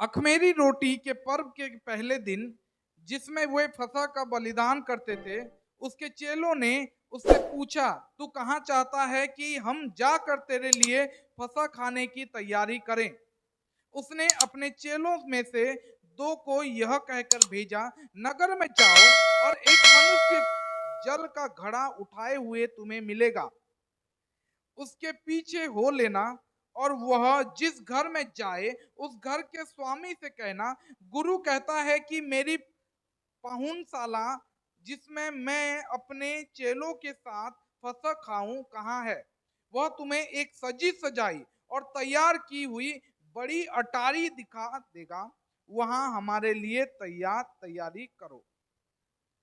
अखमेरी रोटी के पर्व के पहले दिन, जिसमें वे फसह का बलिदान करते थे, उसके चेलों ने उससे पूछा, तू कहाँ चाहता है कि हम जाकर तेरे लिए फसह खाने की तैयारी करें? उसने अपने चेलों में से दो को यह कहकर भेजा, नगर में जाओ और एक मनुष्य जल का घड़ा उठाए हुए तुम्हें मिलेगा, उसके पीछे हो लेना, और वह जिस घर में जाए उस घर के स्वामी से कहना, गुरु कहता है कि मेरी पाहुनशाला जिसमें मैं अपने चेलों के साथ फसह खाऊं कहाँ है? वह तुम्हें एक सजी सजाई और तैयार की हुई बड़ी अटारी दिखा देगा, वहां हमारे लिए तैयारी करो।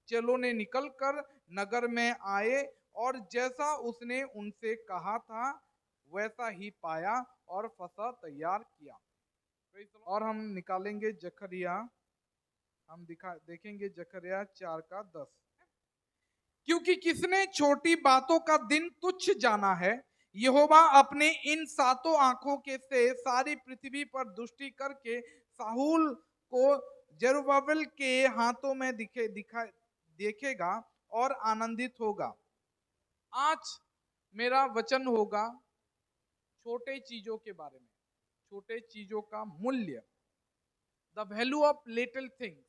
चेलों ने निकलकर नगर में आए और जैसा उसने उनसे कहा था वैसा ही पाया और फसह तैयार किया। और हम निकालेंगे जकरिया, हम देखेंगे जकरिया 4:10। क्योंकि किसने छोटी बातों का दिन तुच्छ जाना है, यहोवा अपने इन सातों आंखों के से सारी पृथ्वी पर दृष्टि करके साहुल को जरुब्बाबिल के हाथों में देखेगा और आनंदित होगा। आज मेरा वचन होगा छोटे चीजों के बारे में, छोटे चीजों का मूल्य, the value of little things,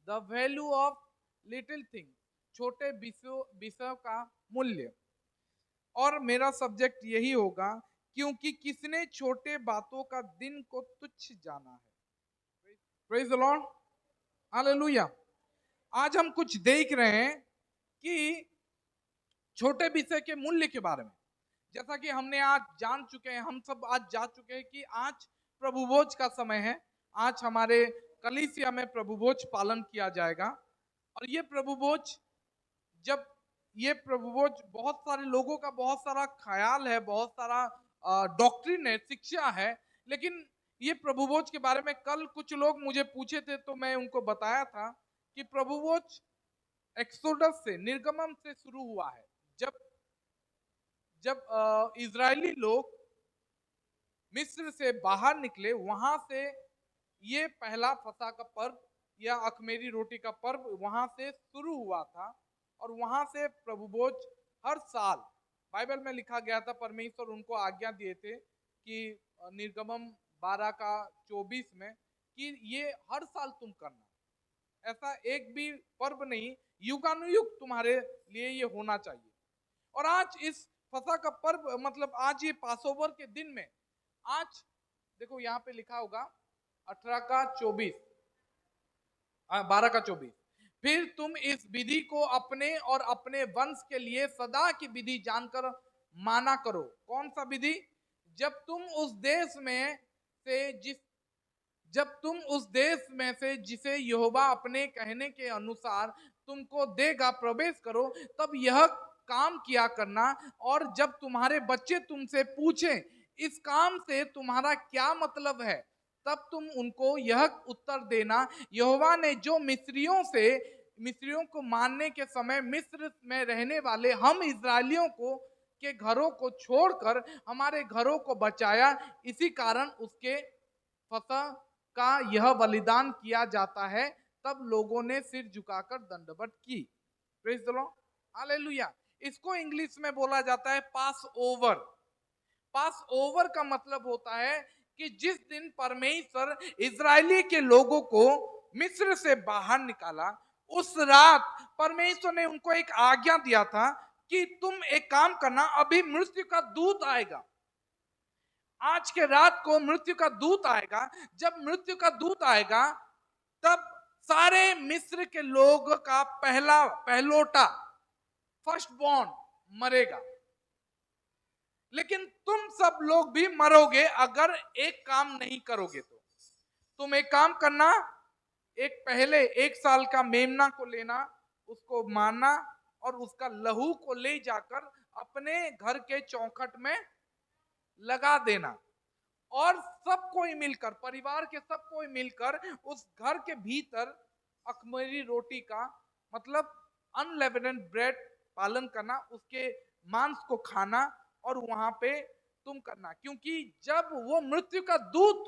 the value of little things, छोटे विषयों का मूल्य। और मेरा सब्जेक्ट यही होगा, क्योंकि किसने छोटे बातों का दिन को तुच्छ जाना है। Praise the lord, hallelujah. आज हम कुछ देख रहे हैं कि छोटे विषय के मूल्य के बारे में। जैसा कि हमने आज जान चुके हैं, हम सब आज जा चुके हैं कि आज प्रभु भोज का समय है। आज हमारे कलीसिया में प्रभु भोज पालन किया जाएगा। और ये प्रभु भोज, जब ये प्रभु भोज, बहुत सारे लोगों का बहुत सारा ख्याल है, बहुत सारा डॉक्ट्रिन है, शिक्षा है, लेकिन ये प्रभु भोज के बारे में कल कुछ लोग मुझे पूछे थे तो मैं उनको बताया था कि प्रभु भोज एक्सोडस से, निर्गमन से शुरू हुआ है। जब जब इजरायली लोग मिस्र से बाहर निकले, वहां से ये पहला फसह का पर्व या अखमेरी रोटी का पर्व वहां से शुरू हुआ था। और वहां से प्रभु भोज हर साल, बाइबल में लिखा गया था, परमेश्वर उनको आज्ञा दिए थे कि निर्गमम 12:24 में कि ये हर साल तुम करना, ऐसा एक भी पर्व नहीं, युगानुयुग तुम्हारे लिए ये होना चाहिए। और आज इस फसह का पर्व, मतलब आज ये पासओवर के दिन में, आज देखो यहाँ पे लिखा होगा 18:24, 12:24, फिर तुम इस विधि को अपने और अपने वंश के लिए सदा की विधि जानकर माना करो। कौन सा विधि? जब तुम उस देश में से जिसे यहोवा अपने कहने के अनुसार तुमको देगा प्रवेश करो, तब यह काम किया करना। और जब तुम्हारे बच्चे तुमसे पूछें इस काम से तुम्हारा क्या मतलब है, तब तुम उनको यह उत्तर देना, यहोवा ने जो मिस्रियों को मारने के समय मिस्र में रहने वाले हम इजरायलियों को के घरों को छोड़कर हमारे घरों को बचाया, इसी कारण उसके फसह का यह बलिदान किया जाता है। तब लोगों ने सिर झुकाकर दंडवत की। Praise the lord, hallelujah. इसको इंग्लिश में बोला जाता है पास ओवर। पास ओवर का मतलब होता है कि जिस दिन परमेश्वर इजरायली के लोगों को मिस्र से बाहर निकाला, उस रात परमेश्वर ने उनको एक आज्ञा दिया था कि तुम एक काम करना, अभी मृत्यु का दूत आएगा, आज के रात को मृत्यु का दूत आएगा। जब मृत्यु का दूत आएगा तब सारे मिस्र के लोग का पहलोटा, फर्स्ट बॉर्न मरेगा। लेकिन तुम सब लोग भी मरोगे अगर एक काम नहीं करोगे तो। तुम एक काम करना, एक साल का मेमना को लेना, उसको मारना और उसका लहू को ले जाकर अपने घर के चौखट में लगा देना। और सब कोई मिलकर, परिवार के सब कोई मिलकर उस घर के भीतर अखमीरी रोटी का मतलब अनलेवेन्ड ब्रेड पालन करना, उसके मांस को खाना और वहां पे तुम करना। क्योंकि जब वो मृत्यु का दूत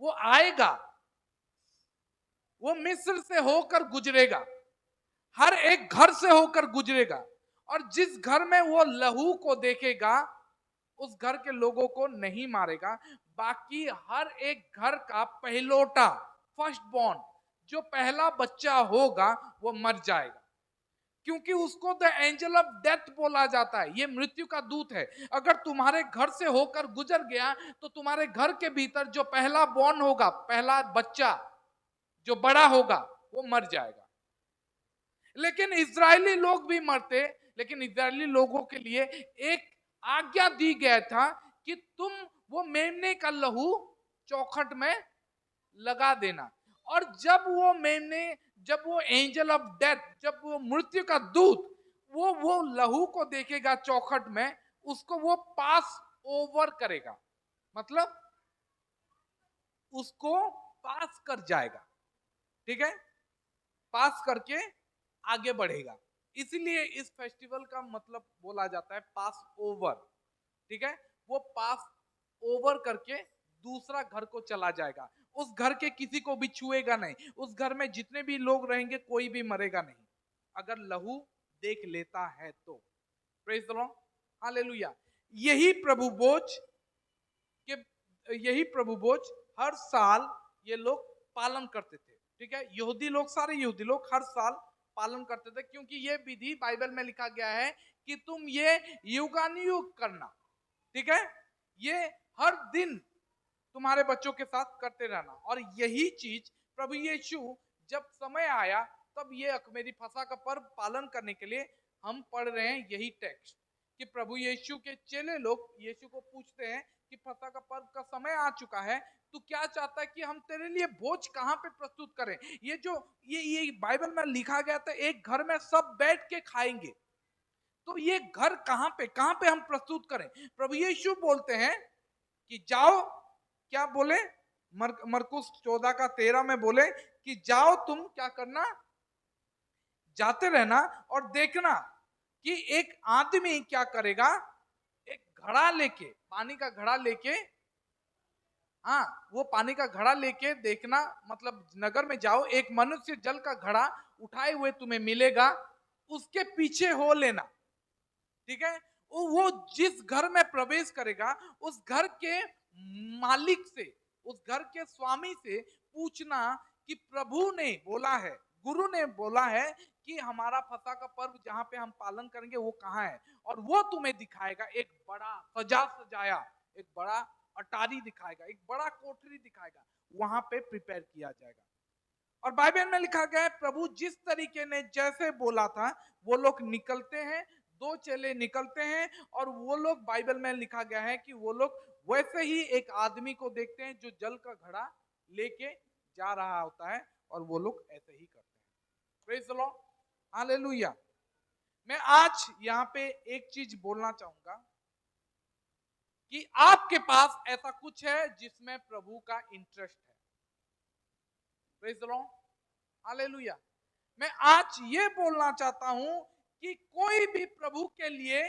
वो आएगा, वो मिस्र से होकर गुजरेगा, हर एक घर से होकर गुजरेगा, और जिस घर में वो लहू को देखेगा उस घर के लोगों को नहीं मारेगा। बाकी हर एक घर का पहलोटा, फर्स्ट बॉर्न, जो पहला बच्चा होगा वो मर जाएगा, क्योंकि उसको द एंजल ऑफ डेथ बोला जाता है। ये मृत्यु का दूत है। अगर तुम्हारे घर से होकर गुजर गया तो तुम्हारे घर के भीतर जो पहला बॉर्न होगा, पहला बच्चा जो बड़ा होगा, वो मर जाएगा। लेकिन इजरायली लोग भी मरते, लेकिन इजरायली लोगों के लिए एक आज्ञा दी गया था कि तुम वो मेमने का लहू चौखट में लगा देना। और जब वो मेमने, जब वो एंजल ऑफ डेथ, जब वो मृत्यु का दूत वो लहू को देखेगा चौखट में, उसको वो पास ओवर करेगा, मतलब उसको पास कर जाएगा। ठीक है, पास करके आगे बढ़ेगा। इसलिए इस फेस्टिवल का मतलब बोला जाता है पास ओवर। ठीक है, वो पास ओवर करके दूसरा घर को चला जाएगा। उस घर के किसी को भी छुएगा नहीं, उस घर में जितने भी लोग रहेंगे कोई भी मरेगा नहीं, अगर लहू देख लेता है तो। Praise the lord, hallelujah. यही प्रभु भोज के, यही प्रभु भोज हर साल ये लोग पालन करते थे। ठीक है, यहूदी लोग, सारे यहूदी लोग हर साल पालन करते थे, क्योंकि ये विधि बाइबल में लिखा गया है कि तुम ये युगानुयुग करना। ठीक है, ये हर दिन तुम्हारे बच्चों के साथ करते रहना। और यही चीज प्रभु यीशु जब समय आया तब ये अखमेरी फसह का पर्व पालन करने के लिए हम पढ़ रहे हैं यही टेक्स्ट, कि प्रभु यीशु के चेले लोग यीशु को पूछते हैं कि फसह का पर्व का समय आ चुका है, तू क्या चाहता है कि हम तेरे लिए भोज कहां पे प्रस्तुत करें। ये जो ये बाइबल में लिखा गया था, एक घर में सब बैठ के खाएंगे, तो ये घर कहां पे हम प्रस्तुत करें। प्रभु यीशु बोलते हैं कि जाओ, क्या बोले, मरकुस 14:13 में बोले कि जाओ, तुम क्या करना, जाते रहना और देखना कि एक आदमी क्या करेगा, एक घड़ा लेके, पानी का घड़ा लेके, हाँ, वो पानी का घड़ा लेके देखना, मतलब नगर में जाओ, एक मनुष्य जल का घड़ा उठाए हुए तुम्हें मिलेगा, उसके पीछे हो लेना। ठीक है, वो जिस घर में प्रवेश करेगा उस घर के मालिक से, उस घर के स्वामी से पूछना कि प्रभु ने बोला है, गुरु ने बोला है कि हमारा फसह का पर्व जहां पे हम पालन करेंगे वो कहाँ है, और वो तुम्हें दिखाएगा। एक बड़ा सजा सजाया, एक बड़ा अटारी दिखाएगा, एक बड़ा कोठरी दिखाएगा, वहां पे प्रिपेयर किया जाएगा। और बाइबल में लिखा गया है प्रभु जिस तरीके ने जैसे बोला था वो लोग निकलते हैं, दो चेले निकलते हैं, और वो लोग, बाइबल में लिखा गया है कि वो लोग वैसे ही एक आदमी को देखते हैं जो जल का घड़ा लेके जा रहा होता है, और वो लोग ऐसे ही करते हैं। Praise the lord, hallelujah. मैं आज यहाँ पे एक चीज बोलना चाहूंगा कि आपके पास ऐसा कुछ है जिसमें प्रभु का इंटरेस्ट है। Praise the lord, hallelujah. मैं आज ये बोलना चाहता हूं कि कोई भी प्रभु के लिए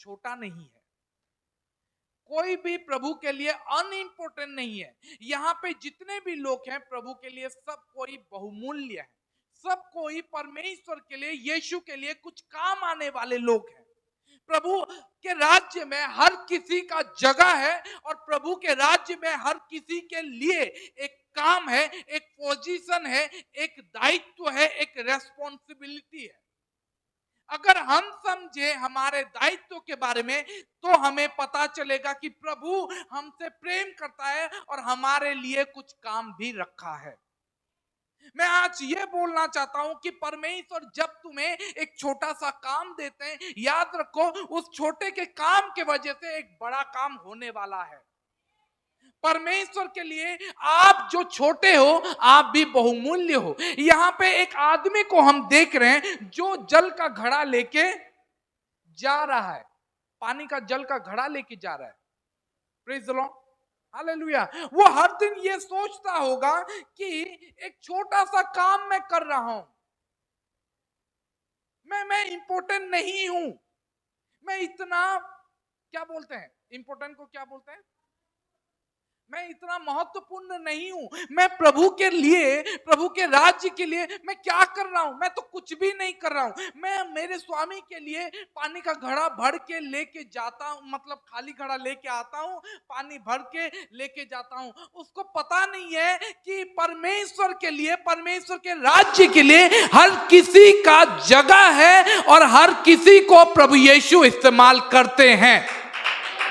छोटा नहीं है, कोई भी प्रभु के लिए अनइम्पोर्टेंट नहीं है। यहां पे जितने भी लोग हैं प्रभु के लिए सब कोई बहुमूल्य है, सब कोई परमेश्वर के लिए, यीशु के लिए कुछ काम आने वाले लोग हैं। प्रभु के राज्य में हर किसी का जगह है, और प्रभु के राज्य में हर किसी के लिए एक काम है, एक पोजीशन है, एक दायित्व है, एक रेस्पॉन्सिबिलिटी है। अगर हम समझे हमारे दायित्व के बारे में तो हमें पता चलेगा कि प्रभु हमसे प्रेम करता है और हमारे लिए कुछ काम भी रखा है। मैं आज ये बोलना चाहता हूं कि परमेश्वर जब तुम्हें एक छोटा सा काम देते हैं, याद रखो उस छोटे के काम के वजह से एक बड़ा काम होने वाला है। परमेश्वर के लिए आप जो छोटे हो आप भी बहुमूल्य हो। यहां पे एक आदमी को हम देख रहे हैं जो जल का घड़ा लेके जा रहा है, पानी का जल का घड़ा लेके जा रहा है। Praise the lord, hallelujah. वो हर दिन ये सोचता होगा कि एक छोटा सा काम मैं कर रहा हूं, मैं इंपॉर्टेंट नहीं हूं, मैं इतना, क्या बोलते हैं इंपॉर्टेंट को, क्या बोलते हैं, मैं इतना महत्वपूर्ण नहीं हूं, मैं प्रभु के लिए, प्रभु के राज्य के लिए मैं क्या कर रहा हूं? मैं तो कुछ भी नहीं कर रहा हूं। मैं मेरे स्वामी के लिए पानी का घड़ा भर के लेके जाता हूं, मतलब खाली घड़ा लेके आता हूं, पानी भर के लेके जाता हूं। उसको पता नहीं है कि परमेश्वर के लिए, परमेश्वर के राज्य के लिए हर किसी का जगह है और हर किसी को प्रभु यीशु इस्तेमाल करते हैं।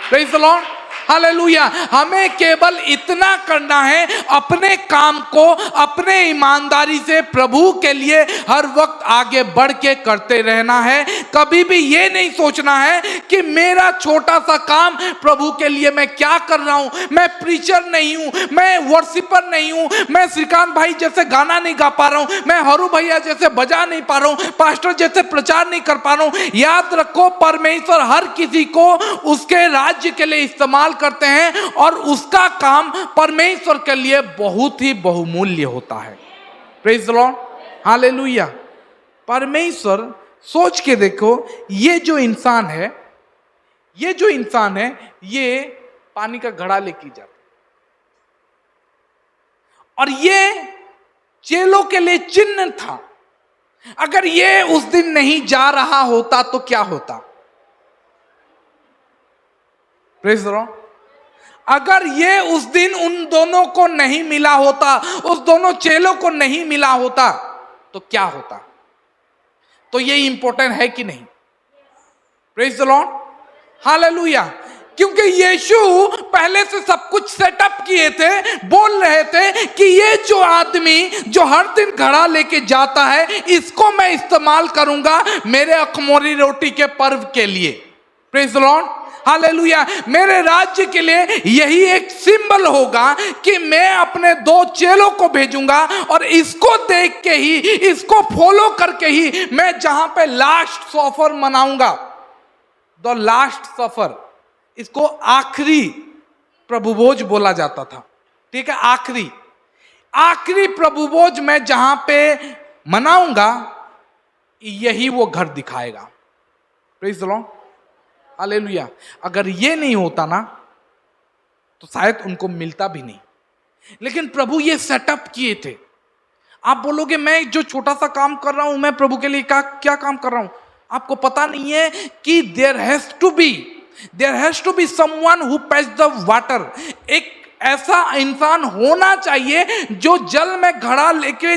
Praise the lord, hallelujah. हमें केवल इतना करना है, अपने काम को अपने ईमानदारी से प्रभु के लिए हर वक्त आगे बढ़ के करते रहना है। कभी भी ये नहीं सोचना है कि मेरा छोटा सा काम प्रभु के लिए मैं क्या कर रहा हूं। मैं प्रीचर नहीं हूं, मैं वर्शिपर नहीं हूं, मैं श्रीकांत भाई जैसे गाना नहीं गा पा रहा हूं, मैं हरू भैया जैसे बजा नहीं पा रहा हूं, पास्टर जैसे प्रचार नहीं कर पा रहा हूं। याद रखो, परमेश्वर हर किसी को उसके राज्य के लिए इस्तेमाल करते हैं और उसका काम परमेश्वर के लिए बहुत ही बहुमूल्य होता है। Praise the lord, hallelujah. परमेश्वर, सोच के देखो, ये जो इंसान है, ये पानी का घड़ा लेके जाता और ये चेलों के लिए चिन्ह था। अगर ये उस दिन नहीं जा रहा होता तो क्या होता? Praise the Lord. अगर ये उस दिन उन दोनों को नहीं मिला होता, उस दोनों चेलों को नहीं मिला होता तो क्या होता? तो ये इंपॉर्टेंट है कि नहीं? Praise the lord, hallelujah. क्योंकि यीशु पहले से सब कुछ सेटअप किए थे, बोल रहे थे कि ये जो आदमी जो हर दिन घड़ा लेके जाता है, इसको मैं इस्तेमाल करूंगा मेरे अखमोरी रोटी के पर्व के लिए। Praise the lord, hallelujah. मेरे राज्य के लिए यही एक सिंबल होगा कि मैं अपने दो चेलों को भेजूंगा और इसको देख के ही, इसको फॉलो करके ही मैं जहां पे लास्ट सफर मनाऊंगा, द लास्ट सफर, इसको आखिरी प्रभुभोज बोला जाता था। ठीक है, आखिरी प्रभुभोज मैं जहां पे मनाऊंगा, यही वो घर दिखाएगा। Praise the lord, hallelujah. अगर ये नहीं होता ना तो शायद उनको मिलता भी नहीं, लेकिन प्रभु ये सेटअप किए थे। आप बोलोगे मैं जो छोटा सा काम कर रहा हूं, मैं प्रभु के लिए क्या काम कर रहा हूं? आपको पता नहीं है कि there has to be someone who patch the water. एक ऐसा इंसान होना चाहिए जो जल में घड़ा लेके,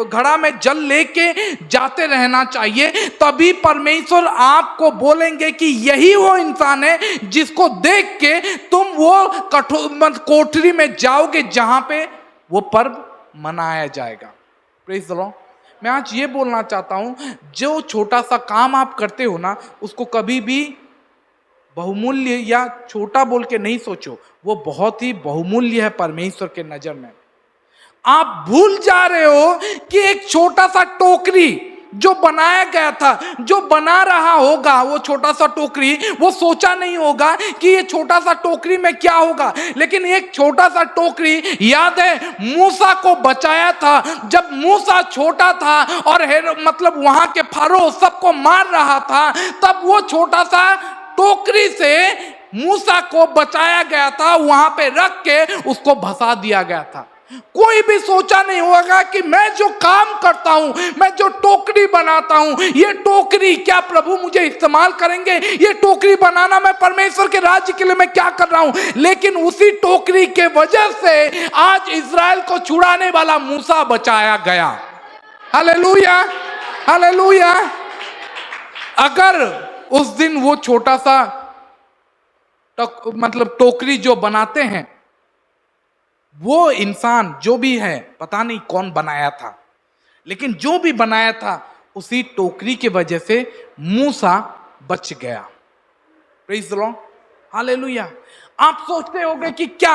घड़ा में जल लेके जाते रहना चाहिए। तभी परमेश्वर आपको बोलेंगे कि यही वो इंसान है जिसको देख के तुम वो कोठरी में जाओगे जहां पे वो पर्व मनाया जाएगा। Praise the Lord. मैं आज ये बोलना चाहता हूं, जो छोटा सा काम आप करते हो ना, उसको कभी भी बहुमूल्य या छोटा बोल के नहीं सोचो, वो बहुत ही बहुमूल्य है परमेश्वर के नजर में। आप भूल जा रहे हो कि एक छोटा सा टोकरी जो बनाया गया था, जो बना रहा होगा वो छोटा सा टोकरी, वो सोचा नहीं होगा कि ये छोटा सा टोकरी में क्या होगा। लेकिन एक छोटा सा टोकरी, याद है मूसा को बचाया था। जब मूसा छोटा था और वहां के फारो सबको मार रहा था, तब वो छोटा सा टोकरी से मूसा को बचाया गया था, वहां पे रख के उसको भसा दिया गया था। कोई भी सोचा नहीं होगा कि मैं जो काम करता हूं, मैं जो टोकरी बनाता हूं, ये टोकरी क्या प्रभु मुझे इस्तेमाल करेंगे? ये टोकरी बनाना मैं परमेश्वर के राज्य के लिए मैं क्या कर रहा हूं? लेकिन उसी टोकरी के वजह से आज इज़राइल को छुड़ाने वाला मूसा बचाया गया। Hallelujah, hallelujah. अगर उस दिन वो छोटा सा टोकरी जो बनाते हैं, वो इंसान जो भी है, पता नहीं कौन बनाया था, लेकिन जो भी बनाया था उसी टोकरी के वजह से मूसा बच गया। Praise the lord, hallelujah. आप सोचते होंगे कि क्या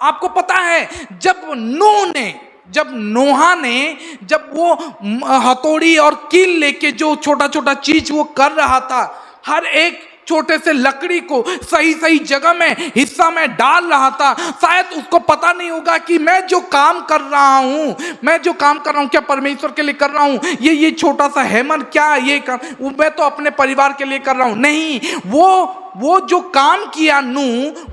आपको पता है, जब नोहा ने जब वो हथौड़ी और कील लेके जो छोटा छोटा चीज वो कर रहा था, हर एक छोटे से लकड़ी को सही सही जगह में हिस्सा में डाल रहा था। शायद उसको पता नहीं होगा कि मैं जो काम कर रहा हूं क्या परमेश्वर के लिए कर रहा हूं, ये छोटा सा हैमर क्या ये काम मैं तो अपने परिवार के लिए कर रहा हूं। नहीं, वो जो काम किया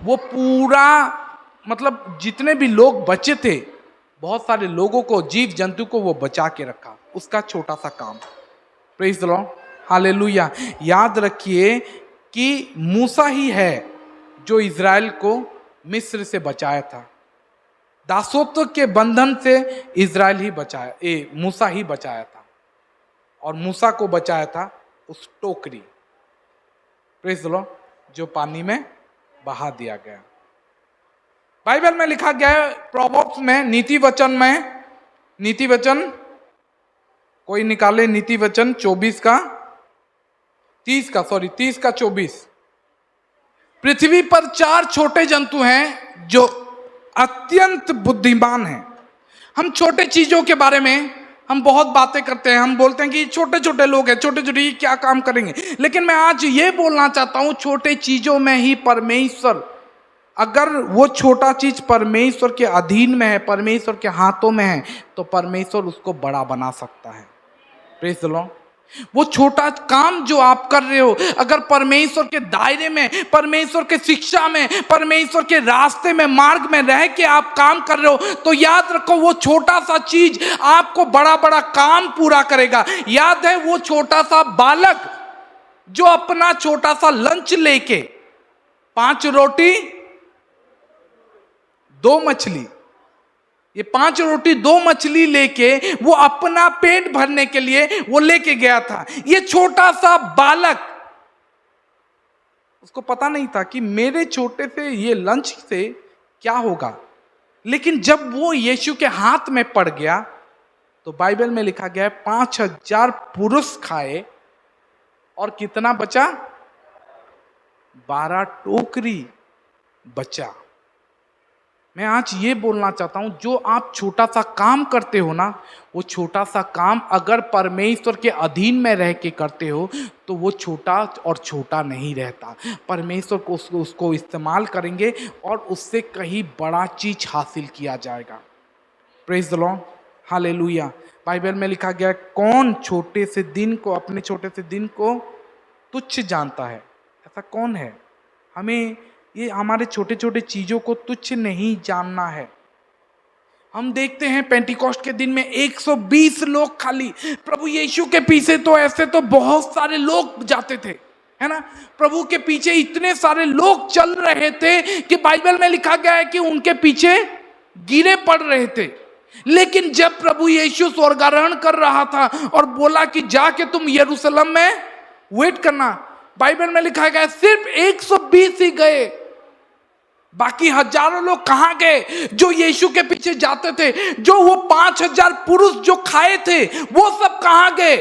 वो पूरा मतलब जितने भी लोग बचे थे, बहुत सारे लोगों को, जीव जंतु को वो बचा के रखा, उसका छोटा सा काम। Praise the lord, hallelujah. याद रखिए कि मूसा ही है जो इज़राइल को मिस्र से बचाया था। दासत्व के बंधन से इज़राइल ही मूसा ही बचाया था, और मूसा को बचाया था उस टोकरी, प्रेज द लॉर्ड, जो पानी में बहा दिया गया। बाइबल में लिखा गया है, प्रोवर्ब्स में, नीति वचन कोई निकाले, नीति वचन 30 का 24। पृथ्वी पर 4 छोटे जंतु हैं जो अत्यंत बुद्धिमान हैं। हम छोटे चीजों के बारे में हम बहुत बातें करते हैं, हम बोलते हैं कि छोटे छोटे लोग हैं, छोटे छोटे क्या काम करेंगे। लेकिन मैं आज ये बोलना चाहता हूं, छोटे चीजों में ही परमेश्वर, अगर वो छोटा चीज परमेश्वर के अधीन में है, परमेश्वर के हाथों में है, तो परमेश्वर उसको बड़ा बना सकता है। Praise the Lord. वो छोटा काम जो आप कर रहे हो, अगर परमेश्वर के दायरे में, परमेश्वर के शिक्षा में, परमेश्वर के रास्ते में, मार्ग में रह के आप काम कर रहे हो, तो याद रखो वो छोटा सा चीज आपको बड़ा बड़ा काम पूरा करेगा। याद है वो छोटा सा बालक जो अपना छोटा सा लंच लेके 5 रोटी 2 मछली, ये 5 रोटी 2 मछली लेके वो अपना पेट भरने के लिए वो लेके गया था। ये छोटा सा बालक, उसको पता नहीं था कि मेरे छोटे से ये लंच से क्या होगा। लेकिन जब वो यीशु के हाथ में पड़ गया, तो बाइबल में लिखा गया है 5000 पुरुष खाए, और कितना बचा? 12 टोकरी बचा। मैं आज ये बोलना चाहता हूं, जो आप छोटा सा काम करते हो ना, वो छोटा सा काम अगर परमेश्वर के अधीन में रह के करते हो, तो वो छोटा और छोटा नहीं रहता। परमेश्वर को उसको इस्तेमाल करेंगे और उससे कहीं बड़ा चीज हासिल किया जाएगा। Praise the lord, hallelujah. Bible में लिखा गया, कौन छोटे से दिन को, अपने छोटे से दिन को तुच्छ जानता है? ऐसा कौन है? हमें ये हमारे छोटे छोटे चीजों को तुच्छ नहीं जानना है। हम देखते हैं पेंटिकॉस्ट के दिन में 120 लोग खाली प्रभु यीशु के पीछे, तो ऐसे तो बहुत सारे लोग जाते थे, है ना। प्रभु के पीछे इतने सारे लोग चल रहे थे कि बाइबल में लिखा गया है कि उनके पीछे गिरे पड़ रहे थे। लेकिन जब प्रभु यीशु स्वर्गारोहण कर रहा था और बोला कि जाके तुम यरूशलेम में वेट करना, बाइबल में लिखा गया सिर्फ 120 ही गए। बाकी हजारों लोग कहां गए जो यीशु के पीछे जाते थे? जो वो 5000 पुरुष जो खाए थे, वो सब कहां गए?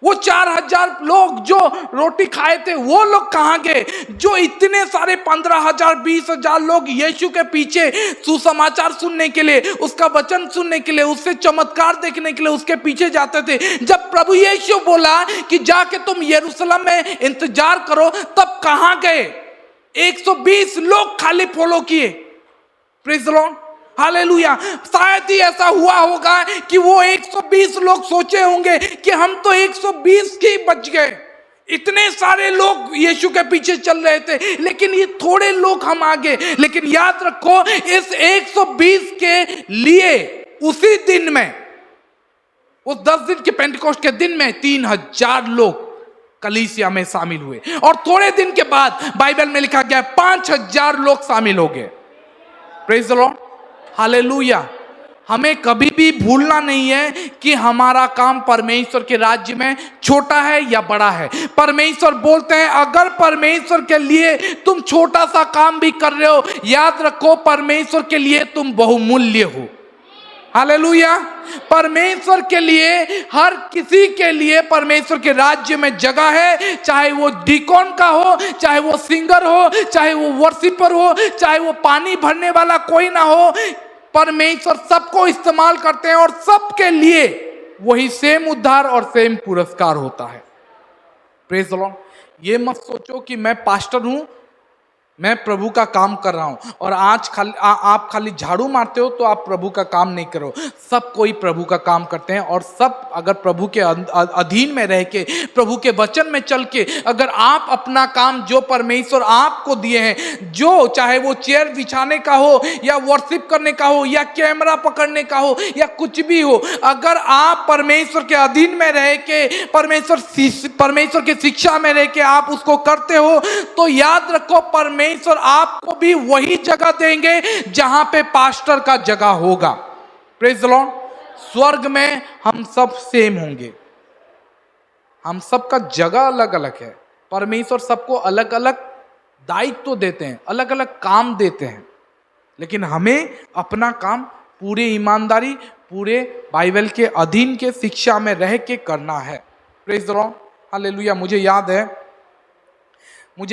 वो 4000 लोग जो रोटी खाए थे, वो लोग कहां गए? जो इतने सारे 15,000 20,000 लोग यीशु के पीछे सुसमाचार सुनने के लिए, उसका वचन सुनने के लिए, उससे चमत्कार देखने के लिए उसके पीछे जाते थे। जब प्रभु यीशु बोला कि जाके तुम यरूशलेम में इंतजार करो, तब कहां गए? 120 लोग खाली फॉलो किए। Praise the lord, hallelujah. शायद ही ऐसा हुआ होगा कि वो 120 लोग सोचे होंगे कि हम तो 120 के ही बच गए, इतने सारे लोग यीशु के पीछे चल रहे थे, लेकिन ये थोड़े लोग हम आगे। लेकिन याद रखो, इस 120 के लिए उसी दिन में, उस 10 दिन के पेंटिकॉस्ट के दिन में 3000 लोग कलीसिया में शामिल हुए, और थोड़े दिन के बाद बाइबल में लिखा गया 5000 लोग शामिल हो गए। Praise the lord, hallelujah. हमें कभी भी भूलना नहीं है कि हमारा काम परमेश्वर के राज्य में छोटा है या बड़ा है। परमेश्वर बोलते हैं, अगर परमेश्वर के लिए तुम छोटा सा काम भी कर रहे हो, याद रखो परमेश्वर के लिए तुम बहुमूल्य हो। हालेलुया। परमेश्वर के लिए, हर किसी के लिए परमेश्वर के राज्य में जगह है। चाहे वो डिकॉन का हो, चाहे वो सिंगर हो, चाहे वो वर्शिपर हो, चाहे वो पानी भरने वाला कोई ना हो, परमेश्वर सबको इस्तेमाल करते हैं और सबके लिए वही सेम उद्धार और सेम पुरस्कार होता है। Praise the Lord. ये मत सोचो कि मैं पास्टर हूं, मैं प्रभु का काम कर रहा हूं और आज आप खाली झाड़ू मारते हो तो आप प्रभु का काम नहीं करो। सब कोई प्रभु का काम करते हैं और सब अगर प्रभु के अधीन में रह के, प्रभु के वचन में चल के, अगर आप अपना काम जो परमेश्वर आपको दिए हैं, जो चाहे वो चेयर बिछाने का हो या वर्शिप करने का हो या कैमरा पकड़ने का हो या कुछ भी हो, अगर आप परमेश्वर के अधीन में रह के, परमेश्वर की शिक्षा में रह के आप उसको करते हो, तो याद रखो परमेश्वर आपको भी वही जगह देंगे जहां पे पास्टर का जगह होगा। Praise the Lord. स्वर्ग में हम सब सेम होंगे, हम सबका जगह अलग अलग है। परमेश्वर सबको अलग अलग दायित्व देते हैं, अलग अलग काम देते हैं, लेकिन हमें अपना काम पूरे ईमानदारी, पूरे बाइबल के अधीन के शिक्षा में रह के करना है। Praise the lord, hallelujah. मुझे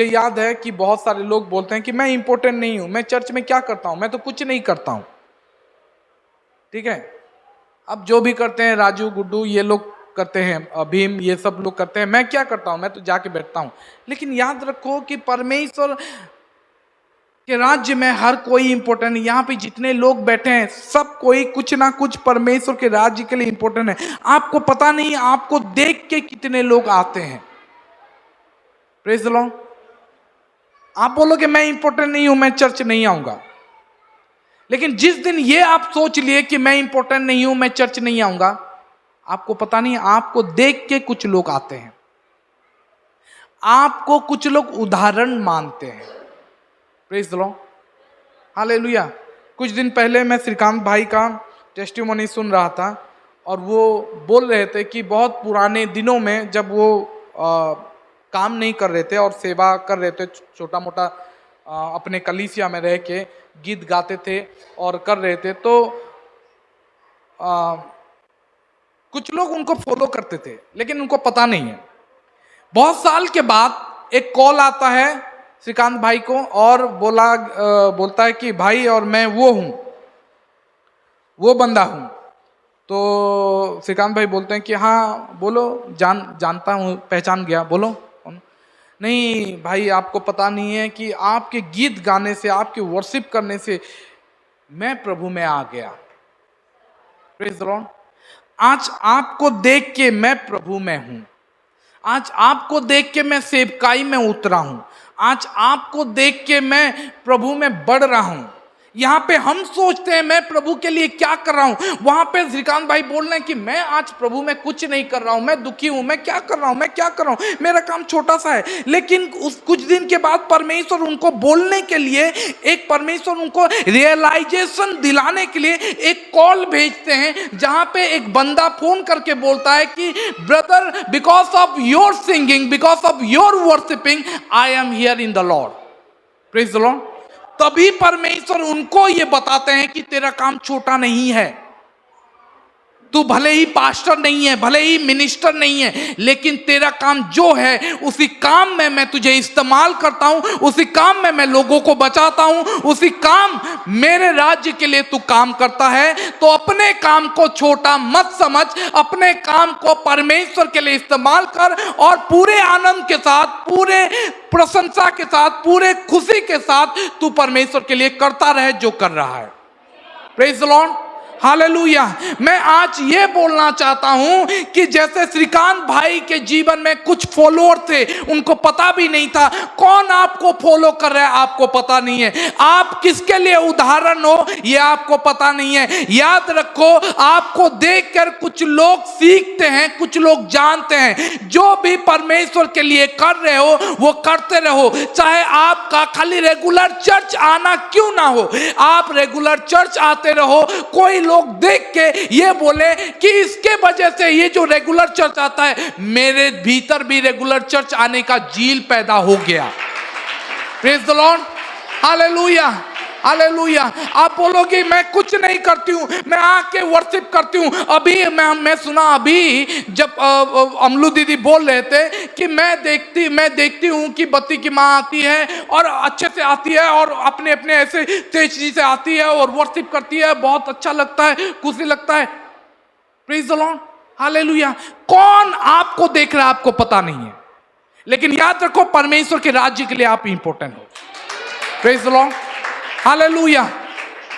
याद है कि बहुत सारे लोग बोलते हैं कि मैं इंपॉर्टेंट नहीं हूं, मैं चर्च में क्या करता हूं, मैं तो कुछ नहीं करता हूं। ठीक है, अब जो भी करते हैं, राजू गुड्डू ये लोग करते हैं, भीम ये सब लोग करते हैं, मैं क्या करता हूं, मैं तो जाके बैठता हूं। लेकिन याद रखो कि परमेश्वर के राज्य में हर कोई इंपॉर्टेंट है। यहाँ पे जितने लोग बैठे हैं सब कोई कुछ ना कुछ परमेश्वर के राज्य के लिए इंपॉर्टेंट है। आपको पता नहीं आपको देख के कितने लोग आते हैं। Praise the Lord. आप बोलोगे मैं इंपॉर्टेंट नहीं हूं, मैं चर्च नहीं आऊंगा, लेकिन जिस दिन ये आप सोच लिए कि मैं इंपॉर्टेंट नहीं हूं, मैं चर्च नहीं आऊंगा, आपको पता नहीं आपको देख के कुछ लोग आते हैं, आपको कुछ लोग उदाहरण मानते हैं। Praise the lord, hallelujah. कुछ दिन पहले मैं श्रीकांत भाई का टेस्टिमोनी सुन रहा था और वो बोल रहे थे कि बहुत पुराने दिनों में जब वो काम नहीं कर रहे थे और सेवा कर रहे थे, छोटा मोटा अपने कलीसिया में रह के गीत गाते थे और कर रहे थे, तो कुछ लोग उनको फॉलो करते थे लेकिन उनको पता नहीं है। बहुत साल के बाद एक कॉल आता है श्रीकांत भाई को और बोलता है कि भाई और मैं वो हूं, वो बंदा हूं। तो श्रीकांत भाई बोलते हैं कि हाँ बोलो, जानता हूं, पहचान गया, बोलो। नहीं भाई, आपको पता नहीं है कि आपके गीत गाने से, आपके वर्शिप करने से मैं प्रभु में आ गया। Praise the Lord. आज आपको देख के मैं प्रभु में हूं, आज आपको देख के मैं सेवकाई में उतरा हूं, आज आपको देख के मैं प्रभु में बढ़ रहा हूं। यहाँ पे हम सोचते हैं मैं प्रभु के लिए क्या कर रहा हूं, वहां पे श्रीकांत भाई बोल रहे हैं कि मैं आज प्रभु में कुछ नहीं कर रहा हूं, मैं दुखी हूं, मैं क्या कर रहा हूं, मैं क्या कर रहा हूं, मेरा काम छोटा सा है। लेकिन उस कुछ दिन के बाद परमेश्वर उनको बोलने के लिए, परमेश्वर उनको रियलाइजेशन दिलाने के लिए एक कॉल भेजते हैं, जहां पे एक बंदा फोन करके बोलता है कि brother, because of your singing, because of your worshipping, I am here in the Lord. Praise the Lord. तभी परमेश्वर उनको ये बताते हैं कि तेरा काम छोटा नहीं है, तू भले ही पास्टर नहीं है, भले ही मिनिस्टर नहीं है, लेकिन तेरा काम जो है उसी काम में मैं तुझे इस्तेमाल करता हूं, उसी काम में मैं लोगों को बचाता हूं, उसी काम मेरे राज्य के लिए तू काम करता है। तो अपने काम को छोटा मत समझ, अपने काम को परमेश्वर के लिए इस्तेमाल कर और पूरे आनंद के साथ, पूरे प्रशंसा के साथ, पूरे खुशी के साथ तू परमेश्वर के लिए करता रहे जो कर रहा है। Praise the lord, hallelujah. मैं आज ये बोलना चाहता हूं कि जैसे श्रीकांत भाई के जीवन में कुछ फॉलोअर थे, उनको पता भी नहीं था कौन आपको फॉलो कर रहा है, आपको पता नहीं है, आप किसके लिए उदाहरण हो ये आपको पता नहीं है। याद रखो, आपको देखकर कुछ लोग सीखते हैं, कुछ लोग जानते हैं। जो भी परमेश्वर के लिए कर रहे हो वो करते रहो, चाहे आपका खाली रेगुलर चर्च आना क्यों ना हो, आप रेगुलर चर्च आते रहो। कोई लोग देख के ये बोले कि इसके वजह से ये जो रेगुलर चर्च आता है, मेरे भीतर भी रेगुलर चर्च आने का जील पैदा हो गया। Praise the lord, hallelujah, hallelujah. आप बोलोगे मैं कुछ नहीं करती हूँ, मैं आके वर्शिप करती हूँ। अभी मैं सुना, अभी जब अमलू दीदी बोल रहे थे कि मैं देखती हूँ कि बत्ती की माँ आती है और अच्छे से आती है और अपने अपने ऐसे तेजी से आती है और वर्शिप करती है, बहुत अच्छा लगता है, खुशी लगता है। Praise the lord, hallelujah. कौन आपको देख रहा है आपको पता नहीं है, लेकिन याद रखो परमेश्वर के राज्य के लिए आप इंपॉर्टेंट हो। Praise the lord, hallelujah.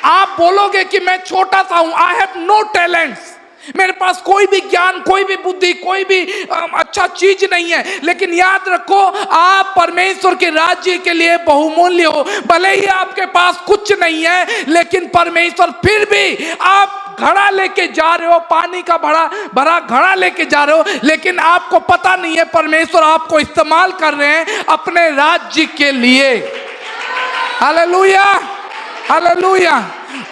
आप बोलोगे कि मैं छोटा सा हूं, आई हैव नो टैलेंट्स, मेरे पास कोई भी ज्ञान, कोई भी बुद्धि, कोई भी अच्छा चीज नहीं है, लेकिन याद रखो आप परमेश्वर के राज्य के लिए बहुमूल्य हो। भले ही आपके पास कुछ नहीं है, लेकिन परमेश्वर फिर भी, आप घड़ा लेके जा रहे हो, पानी का भरा घड़ा लेके जा रहे हो, लेकिन आपको पता नहीं है परमेश्वर आपको इस्तेमाल कर रहे हैं अपने राज्य के लिए। Hallelujah, hallelujah.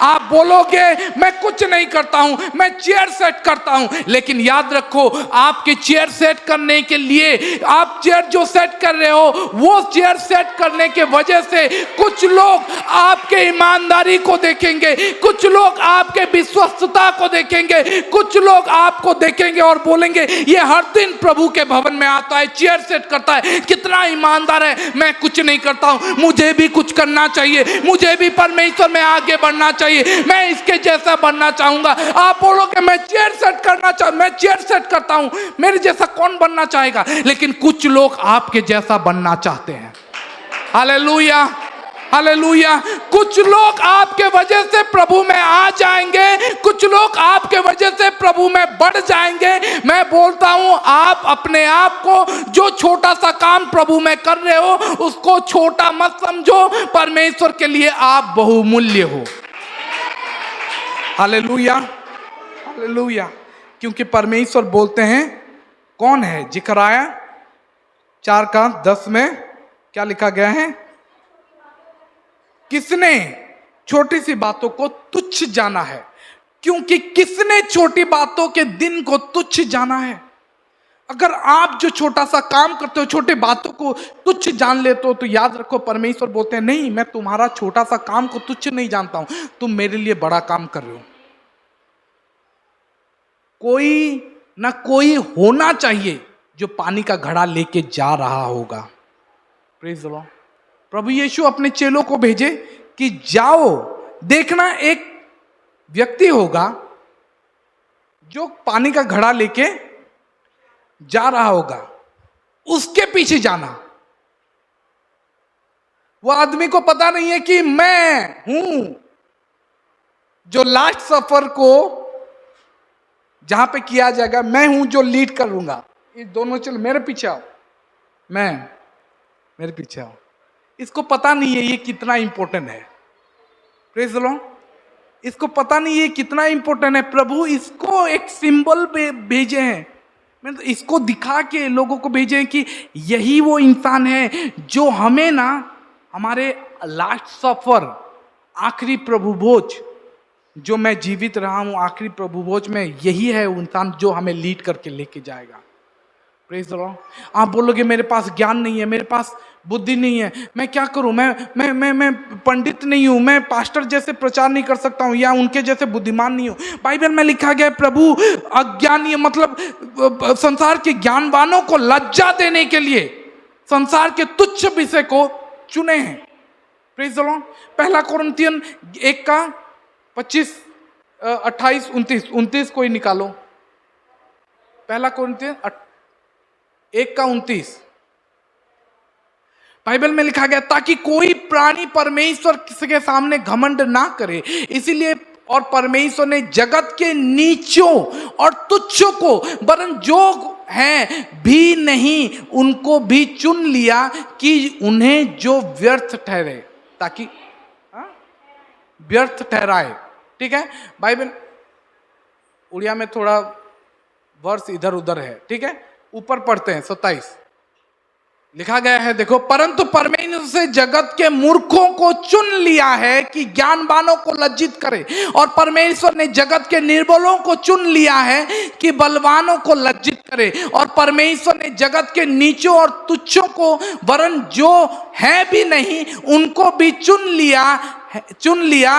आप बोलोगे मैं कुछ नहीं करता हूं, मैं चेयर सेट करता हूं, लेकिन याद रखो आपके चेयर सेट करने के लिए, आप चेयर जो सेट कर रहे हो, वो चेयर सेट करने के वजह से कुछ लोग आपके ईमानदारी को देखेंगे, कुछ लोग आपके विश्वस्तता को देखेंगे, कुछ लोग आपको देखेंगे और बोलेंगे ये हर दिन प्रभु के भवन में आता है, चेयर सेट करता है, कितना ईमानदार है, मैं कुछ नहीं करता हूं, मुझे भी कुछ करना चाहिए, मुझे भी परमेश्वर में आगे बढ़ना चाहिए, मैं इसके जैसा बनना चाहूंगा। आप बोलोगे मैं चेयर सेट मैं चेयर सेट करता हूं, मेरे जैसा कौन बनना चाहेगा, लेकिन कुछ लोग आपके जैसा बनना चाहते हैं। Hallelujah, hallelujah. कुछ लोग आपके वजह से प्रभु में आ जाएंगे, कुछ लोग आपके वजह से प्रभु में बढ़ जाएंगे। मैं बोलता हूं आप अपने आप को, जो छोटा सा काम प्रभु में कर रहे हो, उसको छोटा मत समझो, परमेश्वर के लिए आप बहुमूल्य हो। Hallelujah, hallelujah. क्योंकि परमेश्वर बोलते हैं, कौन है, जिकराया 4:10 में क्या लिखा गया है, किसने छोटी सी बातों को तुच्छ जाना है, क्योंकि किसने छोटी बातों के दिन को तुच्छ जाना है। अगर आप जो छोटा सा काम करते हो, छोटी बातों को तुच्छ जान लेते हो, तो याद रखो परमेश्वर बोलते हैं नहीं, मैं तुम्हारा छोटा सा काम को तुच्छ नहीं जानता हूं, तुम मेरे लिए बड़ा काम कर रहे हो। कोई ना कोई होना चाहिए जो पानी का घड़ा लेके जा रहा होगा। Praise the lord. प्रभु यीशु अपने चेलों को भेजे कि जाओ, देखना एक व्यक्ति होगा जो पानी का घड़ा लेके जा रहा होगा, उसके पीछे जाना। वो आदमी को पता नहीं है कि मैं हूं जो लास्ट सफर को जहां पे किया जाएगा, मैं हूं जो लीड करूंगा। ये दोनों चलो मेरे पीछे आओ, मेरे पीछे आओ। इसको पता नहीं है ये कितना इंपॉर्टेंट है। Praise the Lord. इसको पता नहीं है कितना इंपॉर्टेंट है। प्रभु इसको एक सिंबल भेजे हैं, मैं तो इसको दिखा के लोगों को भेजे हैं कि यही वो इंसान है जो हमें ना हमारे लास्ट सफर, आखिरी प्रभु भोज, जो मैं जीवित रहा हूं आखिरी प्रभु भोज में, यही है वो इंसान जो हमें लीड करके लेके जाएगा। Praise the Lord. आप बोलोगे मेरे पास ज्ञान नहीं है, मेरे पास बुद्धि नहीं है, मैं क्या करूं, मैं पंडित नहीं हूं, मैं पास्टर जैसे प्रचार नहीं कर सकता हूं, या उनके जैसे बुद्धिमान नहीं हूं। बाइबल में लिखा गया प्रभु अज्ञानी, मतलब संसार के ज्ञानवानों को लज्जा देने के लिए संसार के तुच्छ विषय को चुने हैं। Praise the Lord. 1 कोरिन्थियन 1:25, 28, 29 कोई निकालो। 1 कोरिन्थियन 1:29 बाइबल में लिखा गया, ताकि कोई प्राणी परमेश्वर के सामने घमंड ना करे, इसीलिए और परमेश्वर ने जगत के नीचों और तुच्छों को, वरन जो हैं भी नहीं, उनको भी चुन लिया कि उन्हें जो व्यर्थ ठहरे, ताकि व्यर्थ ठहराए। ठीक है, बाइबल उड़िया में थोड़ा वर्ष इधर उधर है, ठीक है, ऊपर पढ़ते हैं। 27 लिखा गया है, देखो, परंतु परमेश्वर से जगत के मूर्खों को चुन लिया है कि ज्ञानवानों को लज्जित करे, और परमेश्वर ने जगत के निर्बलों को चुन लिया है कि बलवानों को लज्जित करे, और परमेश्वर ने जगत के नीचों और तुच्छों को, वरन जो है भी नहीं, उनको भी चुन लिया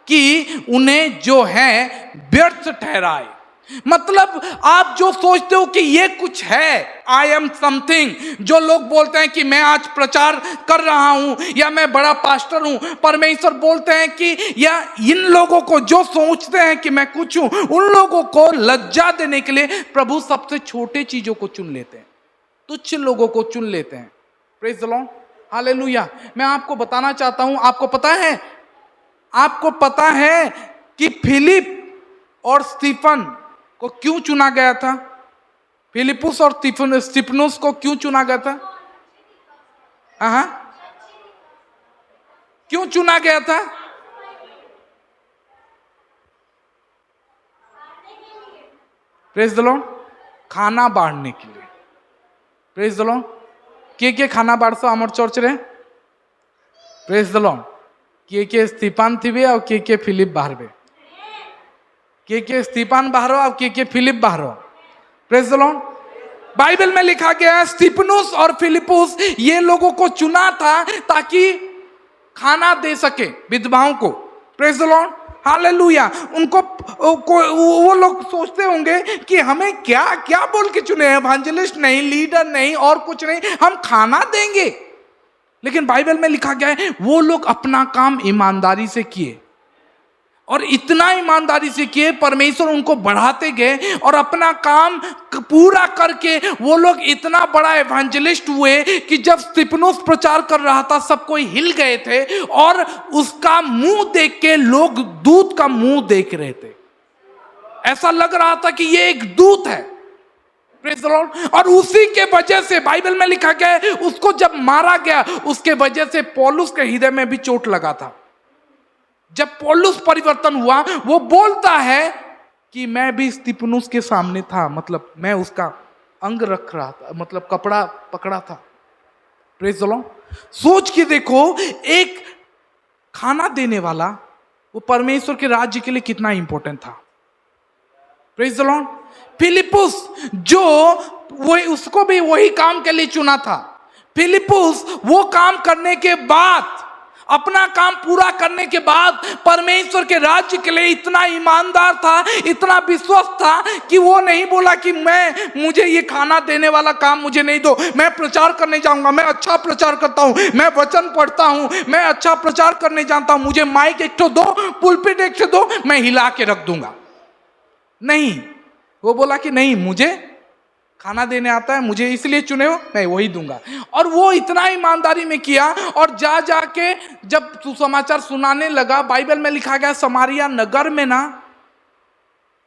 कि उन्हें जो है व्यर्थ ठहराए। मतलब आप जो सोचते हो कि ये कुछ है, आई एम समथिंग, जो लोग बोलते हैं कि मैं आज प्रचार कर रहा हूं या मैं बड़ा पास्टर हूं, परमेश्वर बोलते हैं कि या इन लोगों को जो सोचते हैं कि मैं कुछ हूं, उन लोगों को लज्जा देने के लिए प्रभु सबसे छोटे चीजों को चुन लेते हैं। तुच्छ लोगों को चुन लेते हैं। Praise the lord, hallelujah. मैं आपको बताना चाहता हूं, आपको पता है कि फिलिप और स्टीफन को क्यों चुना गया था? फिलिपुस और स्टीफनुस को क्यों चुना गया था? क्यों चुना गया था? प्रेज द लॉर्ड, खाना बांटने के लिए। प्रेज द लॉर्ड, के खाना बांटसो आमर चर्च रे? प्रेज द लॉर्ड, के स्टीफान थिबे और के फिलिप बाहरबे, के स्टीफान बाहरो और के फिलिप बाहरो। प्रेज द लॉर्ड, बाइबल में लिखा गया है स्टीफनुस और फिलिपुस ये लोगों को चुना था ताकि खाना दे सके विधवाओं को। Praise the lord, hallelujah. उनको वो लोग सोचते होंगे कि हमें क्या क्या बोल के चुने, एवेंजलिस्ट नहीं, लीडर नहीं, और कुछ नहीं, हम खाना देंगे। लेकिन बाइबल में लिखा गया है वो लोग अपना काम ईमानदारी से किए, और इतना ईमानदारी से किए परमेश्वर उनको बढ़ाते गए, और अपना काम पूरा करके वो लोग इतना बड़ा एवेंजलिस्ट हुए कि जब स्तिफनुस प्रचार कर रहा था सब कोई हिल गए थे, और उसका मुंह देख के लोग दूत का मुंह देख रहे थे। ऐसा लग रहा था कि ये एक दूत है। प्रेज द लॉर्ड, और उसी के वजह से बाइबल में लिखा गया है उसको जब मारा गया उसके वजह से पौलुस के हृदय में भी चोट लगा था। जब पौलुस परिवर्तन हुआ वो बोलता है कि मैं भी स्तिफनुस के सामने था, मतलब मैं उसका अंग रख रहा था, मतलब कपड़ा पकड़ा था। प्रेज द लॉर्ड, सोच के देखो एक खाना देने वाला वो परमेश्वर के राज्य के लिए कितना इंपॉर्टेंट था। प्रेज द लॉर्ड, फिलिपुस जो वो उसको भी वही काम के लिए चुना था। फिलिपुस वो काम करने के बाद, अपना काम पूरा करने के बाद परमेश्वर के राज्य के लिए इतना ईमानदार था, इतना विश्वास था कि वो नहीं बोला कि मुझे ये खाना देने वाला काम मुझे नहीं दो, मैं प्रचार करने जाऊंगा, मैं अच्छा प्रचार करता हूं, मैं वचन पढ़ता हूं, मैं अच्छा प्रचार करने जानता हूं, मुझे माइक एक तो दो, पुलपिट एक से दो, मैं हिला के रख दूंगा। नहीं, वो बोला कि नहीं, मुझे खाना देने आता है, मुझे इसलिए चुने हो, मैं वही दूंगा। और वो इतना ईमानदारी में किया, और जाके जब सुसमाचार सुनाने लगा, बाइबल में लिखा गया समारिया नगर में ना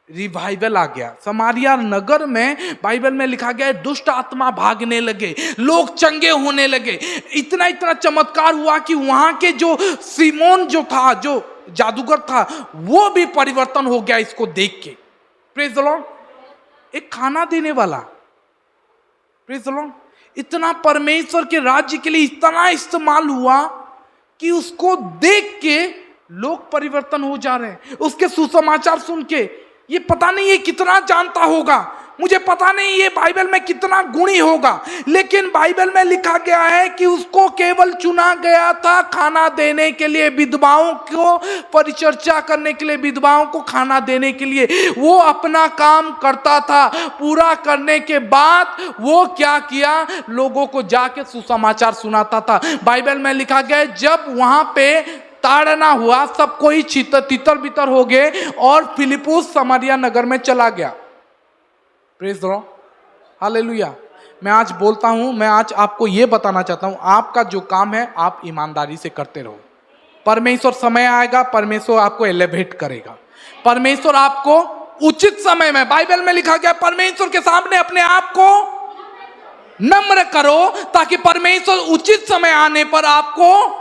रिवाइवल आ गया। समारिया नगर में बाइबल में लिखा गया दुष्ट आत्मा भागने लगे, लोग चंगे होने लगे। इतना चमत्कार हुआ कि वहां के जो सिमोन जो था, जो जादूगर था, वो भी परिवर्तन हो गया इसको देख के। प्रेज द लॉर्ड, एक खाना देने वाला, प्रेज द लॉर्ड, इतना परमेश्वर के राज्य के लिए इतना इस्तेमाल हुआ कि उसको देख के लोग परिवर्तन हो जा रहे हैं। उसके सुसमाचार सुन के, ये पता नहीं ये कितना जानता होगा, मुझे पता नहीं ये बाइबल में कितना गुणी होगा, लेकिन बाइबल में लिखा गया है कि उसको केवल चुना गया था खाना देने के लिए, विधवाओं को परिचर्चा करने के लिए, विधवाओं को खाना देने के लिए। वो अपना काम करता था, पूरा करने के बाद वो क्या किया, लोगों को जाके सुसमाचार सुनाता था। बाइबल में लिखा गया जब वहां पे ताड़ना हुआ, सब कोई तितर बितर हो गए, और फिलिपुस समारिया नगर में चला गया। Praise the lord, hallelujah. मैं आज बोलता हूं, मैं आज आपको यह बताना चाहता हूं, आपका जो काम है आप ईमानदारी से करते रहो। परमेश्वर समय आएगा, परमेश्वर आपको एलिवेट करेगा, परमेश्वर आपको उचित समय में, बाइबल में लिखा गया परमेश्वर के सामने अपने आप को नम्र करो ताकि परमेश्वर उचित समय आने पर आपको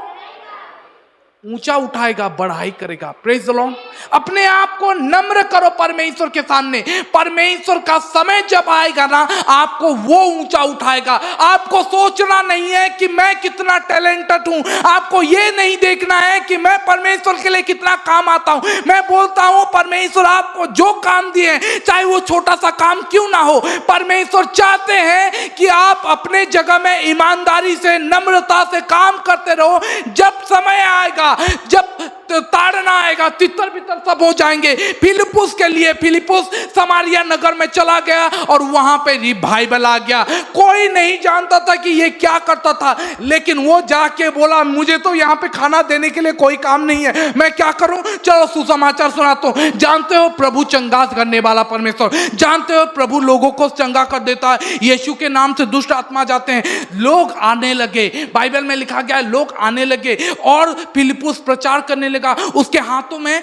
ऊंचा उठाएगा, बढ़ाई करेगा। प्रेज द लॉर्ड, अपने आप को नम्र करो परमेश्वर के सामने। परमेश्वर का समय जब आएगा ना, आपको वो ऊंचा उठाएगा। आपको सोचना नहीं है कि मैं कितना टैलेंटेड हूं, आपको ये नहीं देखना है कि मैं परमेश्वर के लिए कितना काम आता हूं। मैं बोलता हूं परमेश्वर आपको जो काम दिए, चाहे वो छोटा सा काम क्यों ना हो, परमेश्वर चाहते हैं कि आप अपने जगह में ईमानदारी से, नम्रता से काम करते रहो। जब समय आएगा आएगा, जब ताड़ना आएगा, तितर बितर सब हो जाएंगे। फिलिप्पुस के लिए फिलिप्पुस समारिया नगर में चला गया और वहां पे रिवाइवल आ गया। कोई नहीं जानता था कि ये क्या करता था, लेकिन वो जाके बोला मुझे तो यहाँ पे खाना देने के लिए कोई काम नहीं है, मैं क्या करूं, चलो सुसमाचार सुनाता हूं। जानते हो प्रभु चंगा करने वाला परमेश्वर, जानते हो प्रभु लोगों को चंगा कर देता है। यीशु के नाम से दुष्ट आत्मा जाते हैं, लोग आने लगे। बाइबल में लिखा गया है लोग आने लगे और फिलिप्पुस प्रचार करने लगा। उसके हाथों में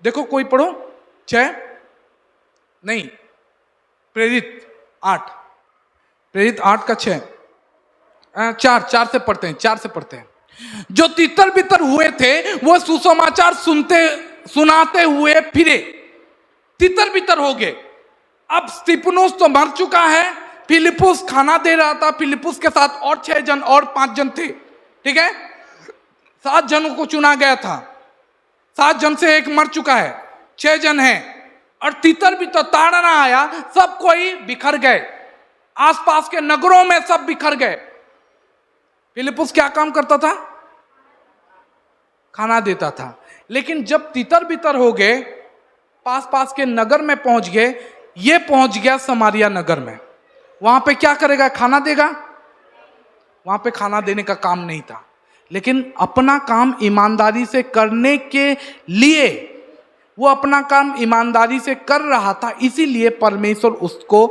देखो, कोई पढ़ो 6 नहीं प्रेरित 8, प्रेरित 8 का 6, 4 से पढ़ते हैं, 4 से पढ़ते हैं। जो तितर बितर हुए थे वो सुसमाचार सुनाते हुए फिरे, तितर बितर हो गए। अब स्तिफनुस तो मर चुका है, फिलिप्पुस खाना दे रहा था, फिलिप्पुस के साथ और 6 जन और 5 जन थे, ठीक है, 7 जनों को चुना गया था। 7 जन से एक मर चुका है, 6 जन हैं और तितर बितर ताड़ना आया, सब कोई बिखर गए, आसपास के नगरों में सब बिखर गए। फिलिप्पुस क्या काम करता था, खाना देता था। लेकिन जब तितर बितर हो गए, पास पास के नगर में पहुंच गए, ये पहुंच गया समारिया नगर में, वहां पे क्या करेगा, खाना देगा, वहां पे खाना देने का काम नहीं था। लेकिन अपना काम ईमानदारी से करने के लिए, वो अपना काम ईमानदारी से कर रहा था, इसीलिए परमेश्वर उसको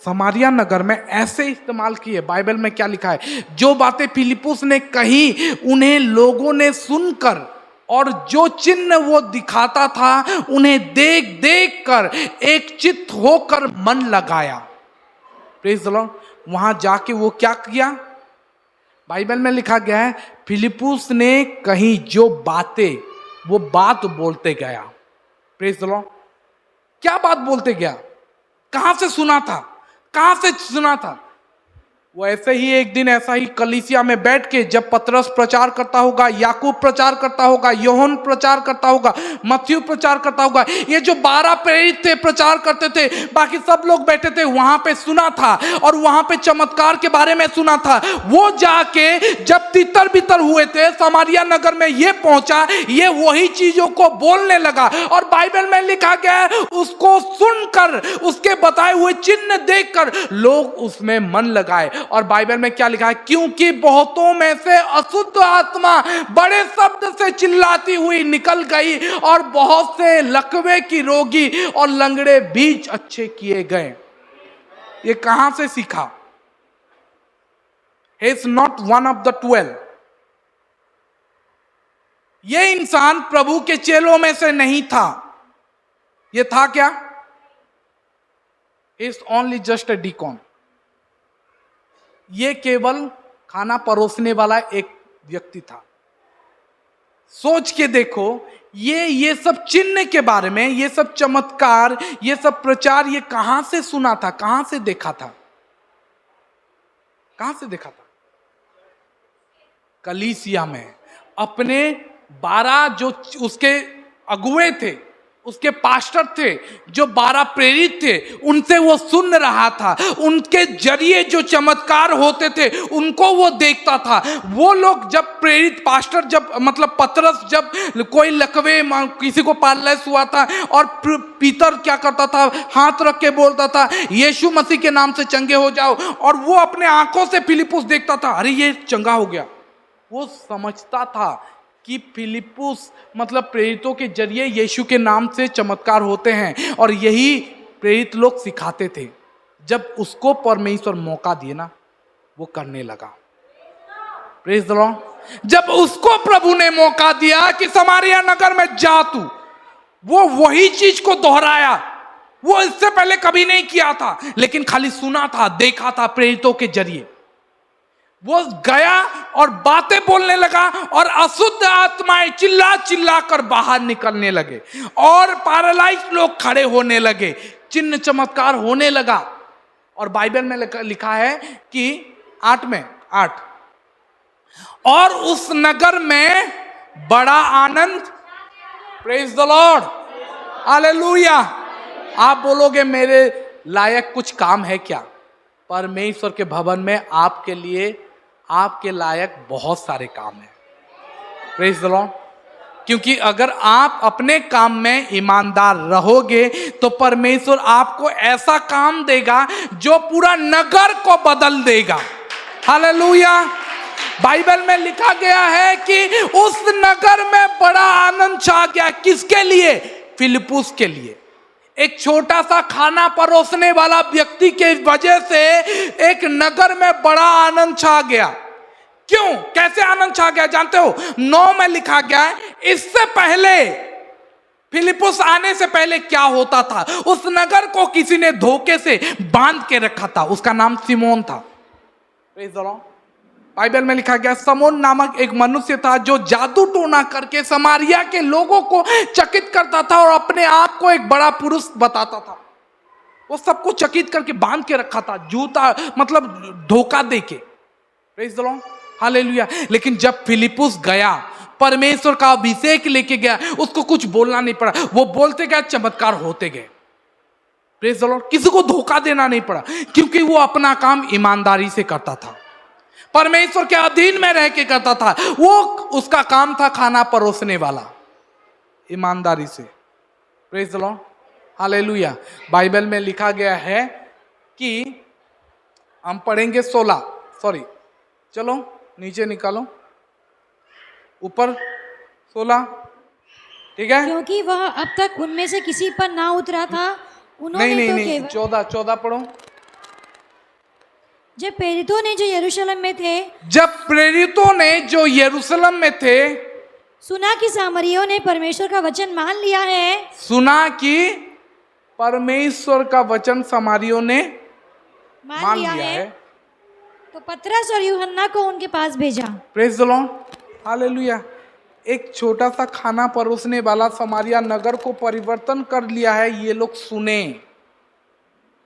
समारिया नगर में ऐसे इस्तेमाल किए। बाइबल में क्या लिखा है, जो बातें फिलिप्पुस ने कही उन्हें लोगों ने सुनकर, और जो चिन्ह वो दिखाता था उन्हें देख देख कर एक चित्त होकर मन लगाया। Praise the Lord. वहां जाके वो क्या किया, बाइबल में लिखा गया है फिलिप्पुस ने कहीं जो बातें, वो बात बोलते गया। Praise the Lord. क्या बात बोलते गया, कहां से सुना था, कहां से सुना था। वो ऐसे ही एक दिन ऐसा ही कलीसिया में बैठ के, जब पतरस प्रचार करता होगा, याकूब प्रचार करता होगा, यूहन्ना प्रचार करता होगा, मत्ती प्रचार करता होगा, ये जो 12 प्रेरित थे प्रचार करते थे, बाकी सब लोग बैठे थे, वहां पे सुना था और वहां पे चमत्कार के बारे में सुना था। वो जाके जब तितर बितर हुए थे समारिया नगर में ये पहुंचा, ये वही चीजों को बोलने लगा। और बाइबल में लिखा गया है उसको सुनकर, उसके बताए हुए चिन्ह देखकर लोग उसमें मन लगाए। और बाइबल में क्या लिखा है, क्योंकि बहुतों में से अशुद्ध आत्मा बड़े शब्द से चिल्लाती हुई निकल गई और बहुत से लकवे की रोगी और लंगड़े बीज अच्छे किए गए। ये कहां से सीखा, he is not one of the 12। ये इंसान प्रभु के चेलों में से नहीं था। ये था क्या, he is only just a deacon। ये केवल खाना परोसने वाला एक व्यक्ति था। सोच के देखो, ये सब चिन्ह के बारे में, ये सब चमत्कार, ये सब प्रचार, ये कहां से सुना था, कहां से देखा था, कहां से देखा था, कलीसिया में। अपने 12 जो उसके अगुए थे, उसके पास्टर थे, जो 12 प्रेरित थे, उनसे वो सुन रहा था, उनके जरिए जो चमत्कार होते थे उनको वो देखता था। वो लोग जब प्रेरित पास्टर, जब मतलब पतरस, जब कोई लकवे किसी को पैरालाइज हुआ था और पीतर क्या करता था, हाथ रख के बोलता था यीशु मसीह के नाम से चंगे हो जाओ, और वो अपने आंखों से फिलिप्पुस देखता था, अरे ये चंगा हो गया। वो समझता था कि फिलिप्पुस मतलब प्रेरितों के जरिए यीशु के नाम से चमत्कार होते हैं, और यही प्रेरित लोग सिखाते थे। जब उसको परमेश्वर मौका दिए ना, वो करने लगा। Praise the Lord. जब उसको प्रभु ने मौका दिया कि समारिया नगर में जा तू, वो वही चीज को दोहराया। वो इससे पहले कभी नहीं किया था, लेकिन खाली सुना था, देखा था प्रेरितों के जरिए। वो गया और बातें बोलने लगा और अशुद्ध आत्माएं चिल्ला चिल्ला कर बाहर निकलने लगे और पैरालाइज्ड लोग खड़े होने लगे, चिन्ह चमत्कार होने लगा। और बाइबल में लिखा है कि 8 और उस नगर में बड़ा आनंद। Praise the lord, hallelujah. आप बोलोगे मेरे लायक कुछ काम है क्या? परमेश्वर के भवन में आपके लिए, आपके लायक बहुत सारे काम हैं। Praise the Lord. क्योंकि अगर आप अपने काम में ईमानदार रहोगे तो परमेश्वर आपको ऐसा काम देगा जो पूरा नगर को बदल देगा। हालेलुया। बाइबल में लिखा गया है कि उस नगर में बड़ा आनंद छा गया। किसके लिए? फिलिप्पुस के लिए। एक छोटा सा खाना परोसने वाला व्यक्ति के वजह से एक नगर में बड़ा आनंद छा गया। क्यों? कैसे आनंद छा गया जानते हो? 9 में लिखा गया है, इससे पहले फिलिप्पुस आने से पहले क्या होता था? उस नगर को किसी ने धोखे से बांध के रखा था। उसका नाम सिमोन था। बाइबल में लिखा गया समोन नामक एक मनुष्य था जो जादू टोना करके समारिया के लोगों को चकित करता था और अपने आप को एक बड़ा पुरुष बताता था। वो सबको चकित करके बांध के रखा था, जूता मतलब धोखा देके। Praise the lord, hallelujah. लेकिन जब फिलिप्पुस गया, परमेश्वर का अभिषेक लेके गया, उसको कुछ बोलना नहीं पड़ा। वो बोलते गए, चमत्कार होते गए। Praise the Lord. किसी को धोखा देना नहीं पड़ा क्योंकि वो अपना काम ईमानदारी से करता था, परमेश्वर के अधीन में रह के करता था। वो उसका काम था खाना परोसने वाला, ईमानदारी से। Praise the lord, hallelujah. Bible में लिखा गया है कि हम पढ़ेंगे 16, सॉरी चलो नीचे निकालो, ऊपर 16, ठीक है? क्योंकि वह अब तक उनमें से किसी पर ना उतरा था। उन्होंने नहीं 14 पढ़ो। जब प्रेरितों ने जो यरूशलेम में थे सुना कि सामरियों ने परमेश्वर का वचन मान लिया है। सुना कि परमेश्वर का वचन सामरियों ने मान लिया है तो पतरस और यूहन्ना को उनके पास भेजा। Praise the lord, hallelujah. एक छोटा सा खाना परोसने वाला समारिया नगर को परिवर्तन कर लिया है। ये लोग सुने,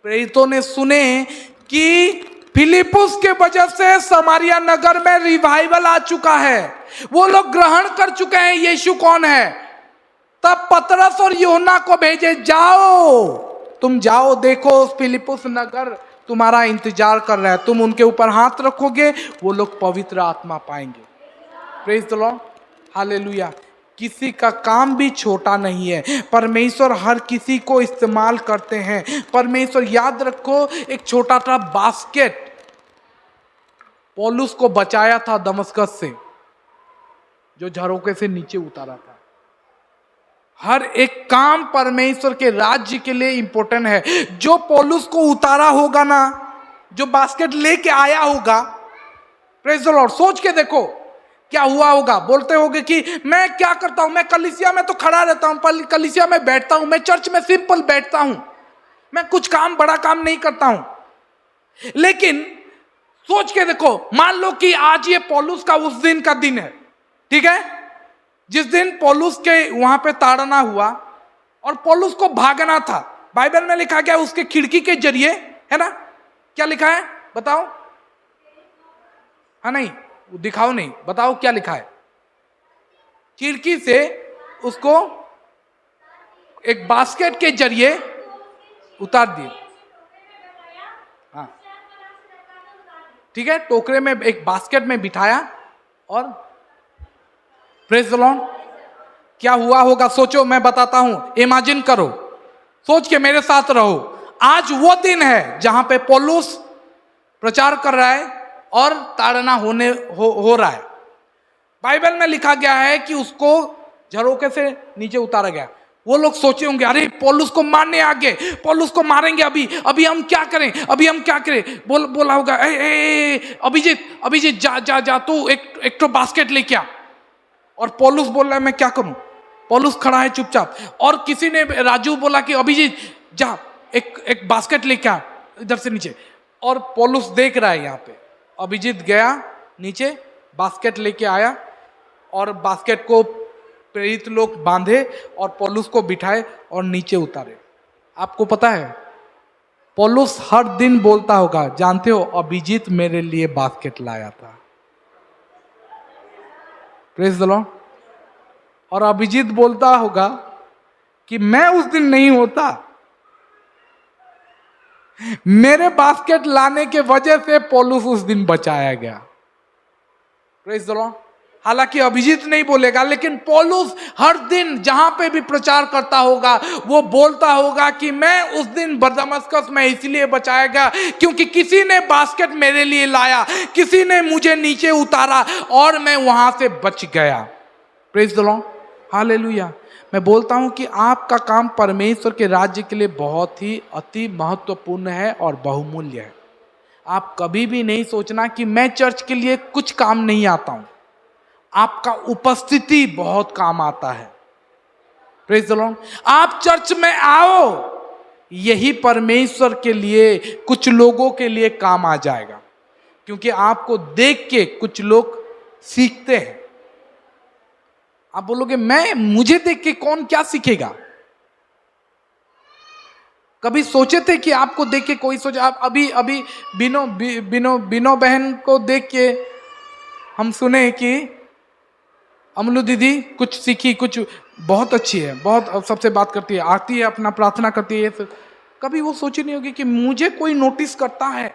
प्रेरितों ने सुने कि फिलिप्पुस के वजह से समारिया नगर में रिवाइवल आ चुका है। वो लोग ग्रहण कर चुके हैं यीशु कौन है। तब पतरस और यूहन्ना को भेजे, जाओ, तुम जाओ, देखो फिलिप्पुस नगर तुम्हारा इंतजार कर रहा है। तुम उनके ऊपर हाथ रखोगे, वो लोग पवित्र आत्मा पाएंगे। Praise the lord, hallelujah. किसी का काम भी छोटा नहीं है। परमेश्वर हर किसी को इस्तेमाल करते हैं। परमेश्वर, याद रखो, एक छोटा सा बास्केट पौलुस को बचाया था दमस्कस से, जो झरोके से नीचे उतारा था। हर एक काम परमेश्वर के राज्य के लिए इंपॉर्टेंट है। जो पौलुस को उतारा होगा ना, जो बास्केट लेके आया होगा, प्रेज द लॉर्ड, सोच के देखो क्या हुआ होगा। बोलते होगे कि मैं क्या करता हूं, मैं कलीसिया में तो खड़ा रहता हूं, कलीसिया में बैठता हूं, मैं चर्च में सिंपल बैठता हूं, मैं कुछ काम, बड़ा काम नहीं करता हूं। लेकिन सोच के देखो, मान लो कि आज ये पौलुस का उस दिन का दिन है, ठीक है, जिस दिन पौलुस के वहां पे ताड़ना हुआ और पौलुस को भागना था। बाइबल में लिखा गया उसके खिड़की के जरिए, है ना? क्या लिखा है बताओ? हाँ, नहीं दिखाओ, नहीं बताओ क्या लिखा है। खिड़की से उसको एक बास्केट के जरिए उतार दिए। हाँ, ठीक है, टोकरे में एक बास्केट में बिठाया और प्रेज द लॉर्ड। क्या हुआ होगा सोचो, मैं बताता हूं, इमेजिन करो, सोच के मेरे साथ रहो। आज वो दिन है जहां पे पौलुस प्रचार कर रहा है और ताड़ना हो रहा है। बाइबल में लिखा गया है कि उसको झरोके से नीचे उतारा गया। वो लोग सोचे होंगे, अरे पौलुस को मारने आ गए, पौलुस को मारेंगे, अभी हम क्या करें, अभी हम क्या करें। बोला होगा, अभिजीत जा तू एक तो बास्केट लेके आ। और पौलुस बोल रहा है मैं क्या करूं। पौलुस खड़ा है चुपचाप, और किसी ने, राजू बोला कि अभिजीत जा एक बास्केट लेके आ इधर से नीचे। और पौलुस देख रहा है यहाँ पे। अभिजीत गया नीचे, बास्केट लेके आया और बास्केट को प्रेरित लोग बांधे और पौलुस को बिठाए और नीचे उतारे। आपको पता है पौलुस हर दिन बोलता होगा, जानते हो अभिजीत मेरे लिए बास्केट लाया था। Praise the Lord. और अभिजीत बोलता होगा कि मैं उस दिन नहीं होता, मेरे बास्केट लाने के वजह से पौलुस उस दिन बचाया गया। प्रेज द लॉर्ड, हालांकि अभिजीत नहीं बोलेगा, लेकिन पौलुस हर दिन जहां पे भी प्रचार करता होगा वो बोलता होगा कि मैं उस दिन दमस्कस में इसलिए बचाया गया क्योंकि किसी ने बास्केट मेरे लिए लाया, किसी ने मुझे नीचे उतारा और मैं वहां से बच गया। Praise the lord, hallelujah. मैं बोलता हूं कि आपका काम परमेश्वर के राज्य के लिए बहुत ही अति महत्वपूर्ण है और बहुमूल्य है। आप कभी भी नहीं सोचना कि मैं चर्च के लिए कुछ काम नहीं आता हूं। आपका उपस्थिति बहुत काम आता है। Praise the Lord. आप चर्च में आओ, यही परमेश्वर के लिए कुछ लोगों के लिए काम आ जाएगा, क्योंकि आपको देख के कुछ लोग सीखते हैं। आप बोलोगे मुझे देख के कौन क्या सीखेगा? कभी सोचे थे कि आपको देख के कोई सोचे? आप अभी बिनो बहन को देख के हम सुने कि अमलू दीदी कुछ सीखी, कुछ बहुत अच्छी है, बहुत सबसे बात करती है, आती है, अपना प्रार्थना करती है। कभी वो सोची नहीं होगी कि मुझे कोई नोटिस करता है।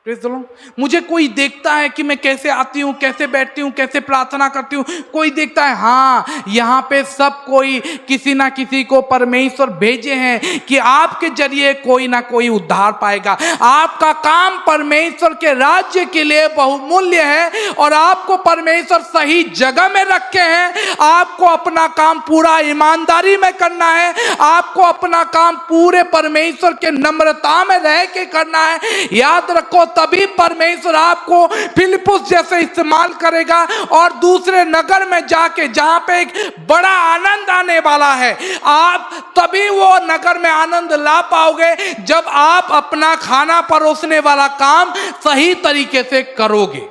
Praise the Lord. मुझे कोई देखता है कि मैं कैसे आती हूँ, कैसे बैठती हूँ, कैसे प्रार्थना करती हूँ। कोई देखता है। हाँ, यहाँ पे सब कोई किसी ना किसी को परमेश्वर भेजे हैं कि आपके जरिए कोई ना कोई उद्धार पाएगा। आपका काम परमेश्वर के राज्य के लिए बहुमूल्य है और आपको परमेश्वर सही जगह में रखे हैं। आपको अपना काम पूरा ईमानदारी में करना है। आपको अपना काम पूरे परमेश्वर के नम्रता में रह के करना है। याद रखो, तभी परमेश्वर आपको फिलिप्पुस जैसे इस्तेमाल करेगा और दूसरे नगर में जाके जहां पे एक बड़ा आनंद आने वाला है, आप तभी वो नगर में आनंद ला पाओगे जब आप अपना खाना परोसने वाला काम सही तरीके से करोगे।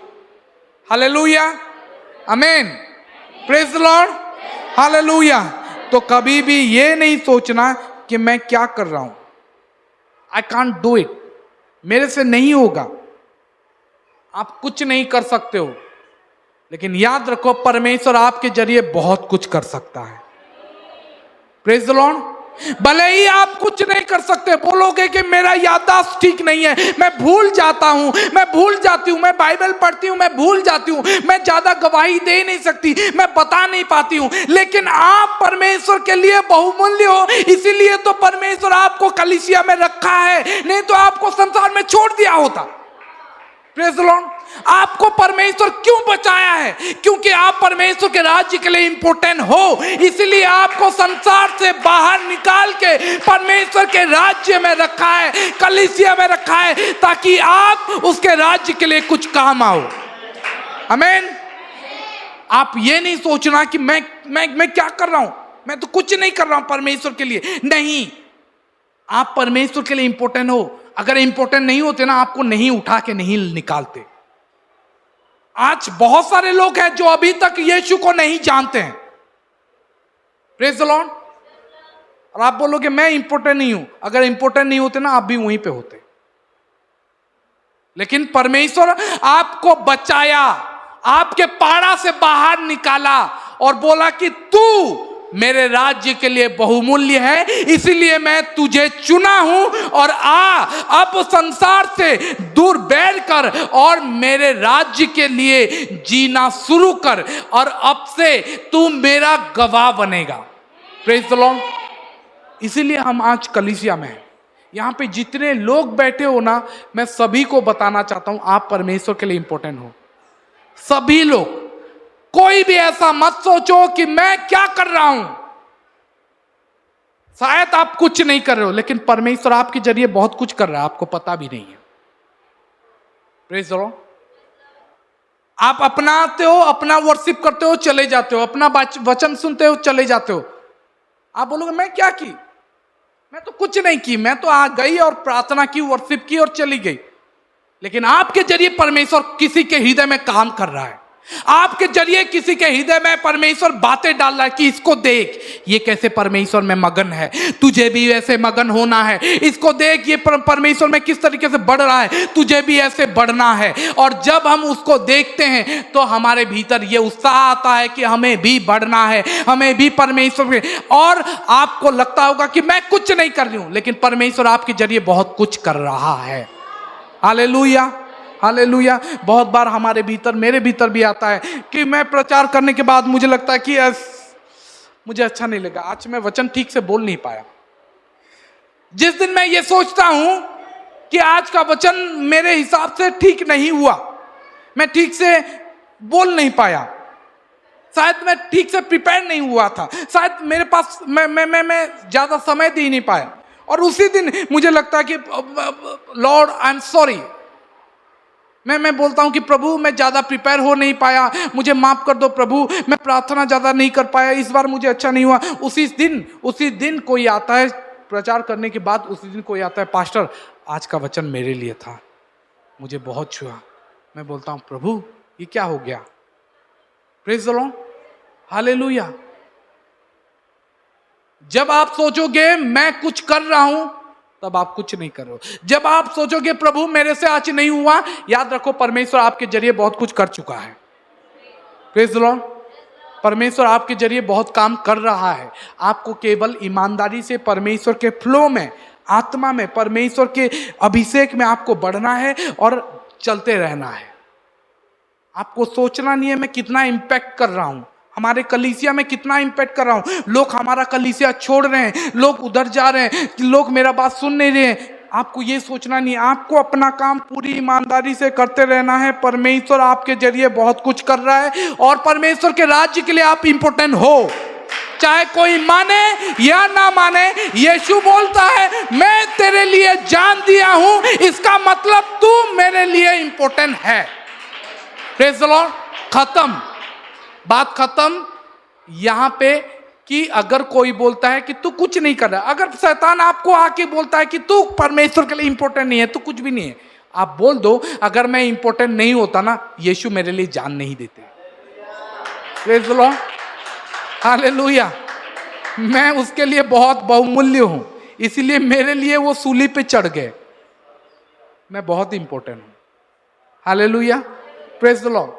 हालेलुया, आमीन, प्रेज द लॉर्ड, हालेलुया। तो कभी भी ये नहीं सोचना कि मैं क्या कर रहा हूं, आई कांट डू इट, मेरे से नहीं होगा। आप कुछ नहीं कर सकते हो, लेकिन याद रखो परमेश्वर आपके जरिए बहुत कुछ कर सकता है। Praise the Lord. भले ही आप कुछ नहीं कर सकते, बोलोगे कि मेरा याददाश्त ठीक नहीं है, मैं भूल जाता हूं, मैं भूल जाती हूं, मैं बाइबल पढ़ती हूं, मैं भूल जाती हूं, मैं ज्यादा गवाही दे नहीं सकती, मैं बता नहीं पाती हूं, लेकिन आप परमेश्वर के लिए बहुमूल्य हो। इसीलिए तो परमेश्वर आपको कलीसिया में रखा है, नहीं तो आपको संसार में छोड़ दिया होता। Praise the Lord. आपको परमेश्वर क्यों बचाया है? क्योंकि आप परमेश्वर के राज्य के लिए इंपॉर्टेंट हो। इसलिए आपको संसार से बाहर निकाल के परमेश्वर के राज्य में रखा है, कलीसिया में रखा है, ताकि आप उसके राज्य के लिए कुछ काम आओ। आमीन। आप ये नहीं सोचना कि मैं क्या कर रहा हूं, मैं तो कुछ नहीं कर रहा हूं परमेश्वर के लिए। नहीं, आप परमेश्वर के लिए इंपॉर्टेंट हो। अगर इंपॉर्टेंट नहीं होते ना, आपको नहीं उठा के नहीं निकालते। आज बहुत सारे लोग हैं जो अभी तक यीशु को नहीं जानते हैं। Praise the Lord. और आप बोलोगे मैं इंपॉर्टेंट नहीं हूं। अगर इंपॉर्टेंट नहीं होते ना, आप भी वहीं पे होते। लेकिन परमेश्वर आपको बचाया, आपके पाड़ा से बाहर निकाला और बोला कि तू मेरे राज्य के लिए बहुमूल्य है, इसीलिए मैं तुझे चुना हूं और अब संसार से दूर बैठकर और मेरे राज्य के लिए जीना शुरू कर और अब से तू मेरा गवाह बनेगा। Praise the Lord. इसीलिए हम आज कलीसिया में हैं। यहाँ पे जितने लोग बैठे हो ना, मैं सभी को बताना चाहता हूं, आप परमेश्वर के लिए इंपॉर्टेंट हो। सभी लोग। कोई भी ऐसा मत सोचो कि मैं क्या कर रहा हूं। शायद आप कुछ नहीं कर रहे हो, लेकिन परमेश्वर आपके जरिए बहुत कुछ कर रहा है, आपको पता भी नहीं है। Praise the Lord. आप अपनाते हो, अपना वर्शिप करते हो, चले जाते हो, अपना वचन सुनते हो, चले जाते हो। आप बोलोगे मैं क्या की, मैं तो कुछ नहीं की, मैं तो आ गई और प्रार्थना की, वर्शिप की और चली गई। लेकिन आपके जरिए परमेश्वर किसी के हृदय में काम कर रहा है। आपके जरिए किसी के हृदय में परमेश्वर बातें डाल रहा है कि इसको देख, ये कैसे परमेश्वर में मगन है, तुझे भी ऐसे मगन होना है। इसको देख, ये परमेश्वर में किस तरीके से बढ़ रहा है, तुझे भी ऐसे बढ़ना है। और जब हम उसको देखते हैं तो हमारे भीतर ये उत्साह आता है कि हमें भी बढ़ना है, हमें भी परमेश्वर में। और आपको लगता होगा कि मैं कुछ नहीं कर रही हूं, लेकिन परमेश्वर आपके जरिए बहुत कुछ कर रहा है। Hallelujah, hallelujah. बहुत बार हमारे भीतर, मेरे भीतर भी आता है कि मैं प्रचार करने के बाद मुझे लगता है कि मुझे अच्छा नहीं लगा, आज मैं वचन ठीक से बोल नहीं पाया। जिस दिन मैं ये सोचता हूं कि आज का वचन मेरे हिसाब से ठीक नहीं हुआ, मैं ठीक से बोल नहीं पाया, शायद मैं ठीक से प्रिपेयर नहीं हुआ था, शायद मेरे पास मैं ज्यादा समय दे नहीं पाया, और उसी दिन मुझे लगता है कि लॉर्ड आई एम सॉरी, मैं बोलता हूं कि प्रभु मैं ज्यादा प्रिपेयर हो नहीं पाया, मुझे माफ कर दो प्रभु, मैं प्रार्थना ज्यादा नहीं कर पाया, इस बार मुझे अच्छा नहीं हुआ। उसी दिन कोई आता है प्रचार करने के बाद, उसी दिन कोई आता है, पास्टर आज का वचन मेरे लिए था, मुझे बहुत छुआ। मैं बोलता हूं प्रभु ये क्या हो गया? Praise the lord, hallelujah. जब आप सोचोगे मैं कुछ कर रहा हूं, तब आप कुछ नहीं कर रहे हो। जब आप सोचोगे प्रभु मेरे से आज नहीं हुआ, याद रखो परमेश्वर आपके जरिए बहुत कुछ कर चुका है। प्रेज द लॉर्ड, परमेश्वर आपके जरिए बहुत काम कर रहा है। आपको केवल ईमानदारी से परमेश्वर के फ्लो में, आत्मा में, परमेश्वर के अभिषेक में आपको बढ़ना है और चलते रहना है। आपको सोचना नहीं है मैं कितना इंपैक्ट कर रहा हूं, हमारे कलीसिया में कितना इंपैक्ट कर रहा हूं, लोग हमारा कलीसिया छोड़ रहे हैं, लोग उधर जा रहे हैं, लोग मेरा बात सुन नहीं रहे हैं। आपको ये सोचना नहीं, आपको अपना काम पूरी ईमानदारी से करते रहना है। परमेश्वर आपके जरिए बहुत कुछ कर रहा है और परमेश्वर के राज्य के लिए आप इंपॉर्टेंट हो, चाहे कोई माने या ना माने। यीशु बोलता है मैं तेरे लिए जान दिया हूं, इसका मतलब तू मेरे लिए इंपॉर्टेंट है। प्रेज द लॉर्ड, खत्म, बात खत्म। यहां पे कि अगर कोई बोलता है कि तू कुछ नहीं कर रहा, अगर शैतान आपको आके बोलता है कि तू परमेश्वर के लिए इंपॉर्टेंट नहीं है, तू कुछ भी नहीं है, आप बोल दो अगर मैं इंपॉर्टेंट नहीं होता ना, यीशु मेरे लिए जान नहीं देते। Praise the lord, hallelujah. मैं उसके लिए बहुत बहुमूल्य हूं, इसीलिए मेरे लिए वो सूली पे चढ़ गए, मैं बहुत इंपॉर्टेंट हूं। Hallelujah, praise the Lord.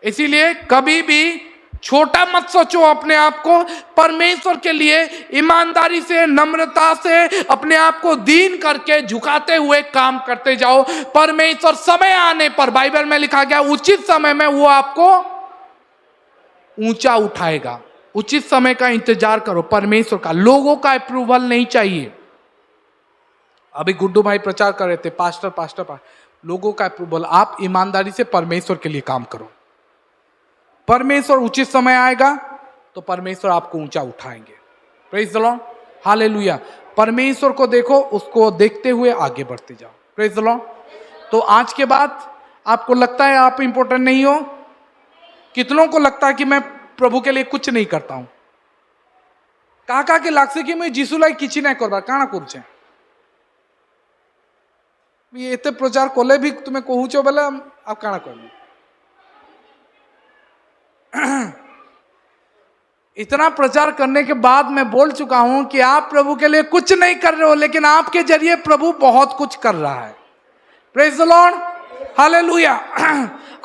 इसीलिए कभी भी छोटा मत सोचो अपने आप को, परमेश्वर के लिए ईमानदारी से, नम्रता से अपने आप को दीन करके झुकाते हुए काम करते जाओ। परमेश्वर समय आने पर, बाइबल में लिखा गया उचित समय में वो आपको ऊंचा उठाएगा। उचित समय का इंतजार करो, परमेश्वर का, लोगों का अप्रूवल नहीं चाहिए। अभी गुड्डू भाई प्रचार कर रहे थे, पास्टर, लोगों का अप्रूवल, आप ईमानदारी से परमेश्वर के लिए काम करो। परमेश्वर उचित समय आएगा तो परमेश्वर आपको ऊंचा उठाएंगे। Praise the lord, hallelujah. परमेश्वर को देखो, उसको देखते हुए आगे बढ़ते जाओ। Praise the Lord. तो आज के बाद आपको लगता है आप इंपॉर्टेंट नहीं हो? कितनों को लगता है कि मैं प्रभु के लिए कुछ नहीं करता हूं? काका के लागसे कि मैं जीसू लाई किछि नहीं करबा, काना करछे? ये एते प्रचार कोले भी तुम्हें कहूचो बेले आप काना करबो? इतना प्रचार करने के बाद मैं बोल चुका हूं कि आप प्रभु के लिए कुछ नहीं कर रहे हो, लेकिन आपके जरिए प्रभु बहुत कुछ कर रहा है। Praise the lord, hallelujah.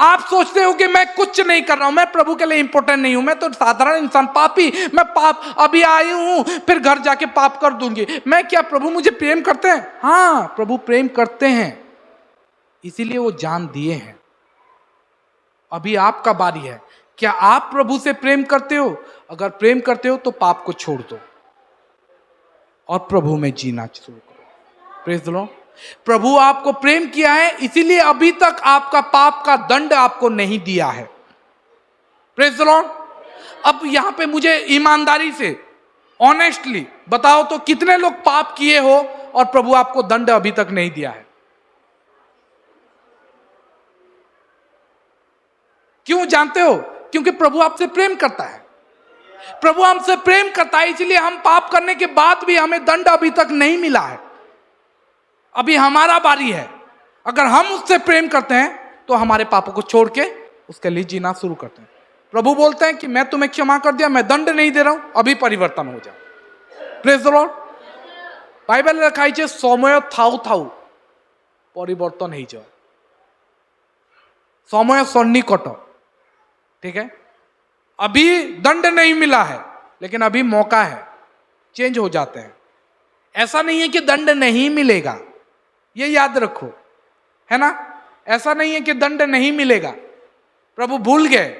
आप सोचते हो कि मैं कुछ नहीं कर रहा हूं, मैं प्रभु के लिए इंपॉर्टेंट नहीं हूं, मैं तो साधारण इंसान, पापी, मैं पाप, अभी आई हूं फिर घर जाके पाप कर दूंगी, मैं क्या, प्रभु मुझे प्रेम करते हैं? हाँ, प्रभु प्रेम करते हैं, इसीलिए वो जान दिए हैं। अभी आपका बारी है। क्या आप प्रभु से प्रेम करते हो? अगर प्रेम करते हो तो पाप को छोड़ दो और प्रभु में जीना शुरू करो। Praise the lord. प्रभु आपको प्रेम किया है, इसीलिए अभी तक आपका पाप का दंड आपको नहीं दिया है। Praise the Lord. अब यहां पे मुझे ईमानदारी से, ऑनेस्टली बताओ तो कितने लोग पाप किए हो और प्रभु आपको दंड अभी तक नहीं दिया है? क्यों जानते हो? क्योंकि प्रभु आपसे प्रेम करता है। प्रभु हमसे प्रेम करता है, इसलिए हम पाप करने के बाद भी हमें दंड अभी तक नहीं मिला है। अभी हमारा बारी है। अगर हम उससे प्रेम करते हैं तो हमारे पापों को छोड़ के उसके लिए जीना शुरू करते हैं। प्रभु बोलते हैं कि मैं तुम्हें क्षमा कर दिया, मैं दंड नहीं दे रहा हूं, अभी परिवर्तन हो जाओ। Praise the Lord. बाइबल लिखा है समय थाउ थाउ परिवर्तन हो जाओ, समय सन्निकट। ठीक है, अभी दंड नहीं मिला है लेकिन अभी मौका है, चेंज हो जाते हैं। ऐसा नहीं है कि दंड नहीं मिलेगा, ये याद रखो, है ना। ऐसा नहीं है कि दंड नहीं मिलेगा, प्रभु भूल गए।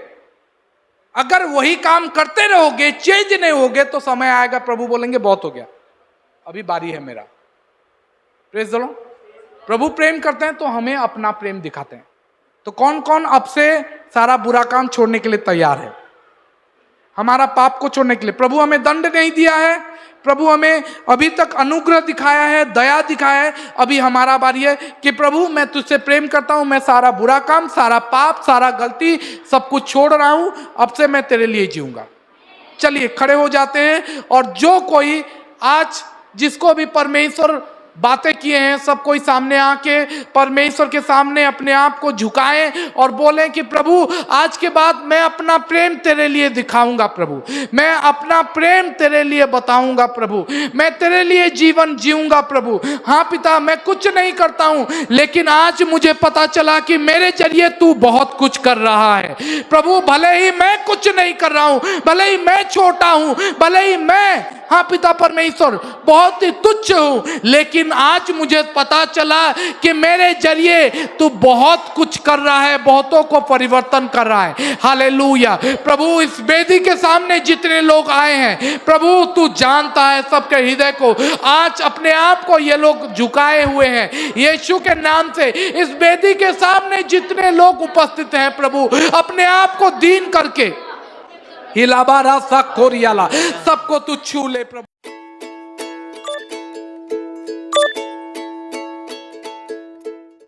अगर वही काम करते रहोगे, चेंज नहीं होगे, तो समय आएगा प्रभु बोलेंगे बहुत हो गया, अभी बारी है मेरा। Praise the lord. प्रभु प्रेम करते हैं तो हमें अपना प्रेम दिखाते हैं। तो कौन कौन अब से सारा बुरा काम छोड़ने के लिए तैयार है, हमारा पाप को छोड़ने के लिए? प्रभु हमें दंड नहीं दिया है, प्रभु हमें अभी तक अनुग्रह दिखाया है, दया दिखाया है। अभी हमारा बारी है कि प्रभु मैं तुझसे प्रेम करता हूं, मैं सारा बुरा काम, सारा पाप, सारा गलती सब कुछ छोड़ रहा हूं, अब से मैं तेरे लिए जीऊंगा। चलिए खड़े हो जाते हैं, और जो कोई आज जिसको भी परमेश्वर बातें किए हैं, सब कोई सामने आके परमेश्वर के सामने अपने आप को झुकाएं और बोलें कि प्रभु आज के बाद मैं अपना प्रेम तेरे लिए दिखाऊंगा, प्रभु मैं अपना प्रेम तेरे लिए बताऊंगा, प्रभु मैं तेरे लिए जीवन जीऊंगा, प्रभु। हाँ पिता, मैं कुछ नहीं करता हूं, लेकिन आज मुझे पता चला कि मेरे जरिए तू बहुत कुछ कर रहा है, प्रभु। भले ही मैं कुछ नहीं कर रहा हूं, भले ही मैं छोटा हूं, भले ही मैं, हाँ पिता परमेश्वर, बहुत ही तुच्छ हूं, लेकिन आज मुझे पता चला कि मेरे जरिए तू बहुत कुछ कर रहा है, बहुतों को परिवर्तन कर रहा है। हालेलुया। प्रभु इस वेदी के सामने जितने लोग आए हैं, प्रभु तू जानता है सबके हृदय को। आज अपने आप को ये लोग झुकाए हुए हैं यीशु के नाम से। इस वेदी के सामने जितने लोग उपस्थित हैं, प्रभु अपने आप को दीन करके हिलाबारा सा कोरियाला सबको तू छू ले प्रभु।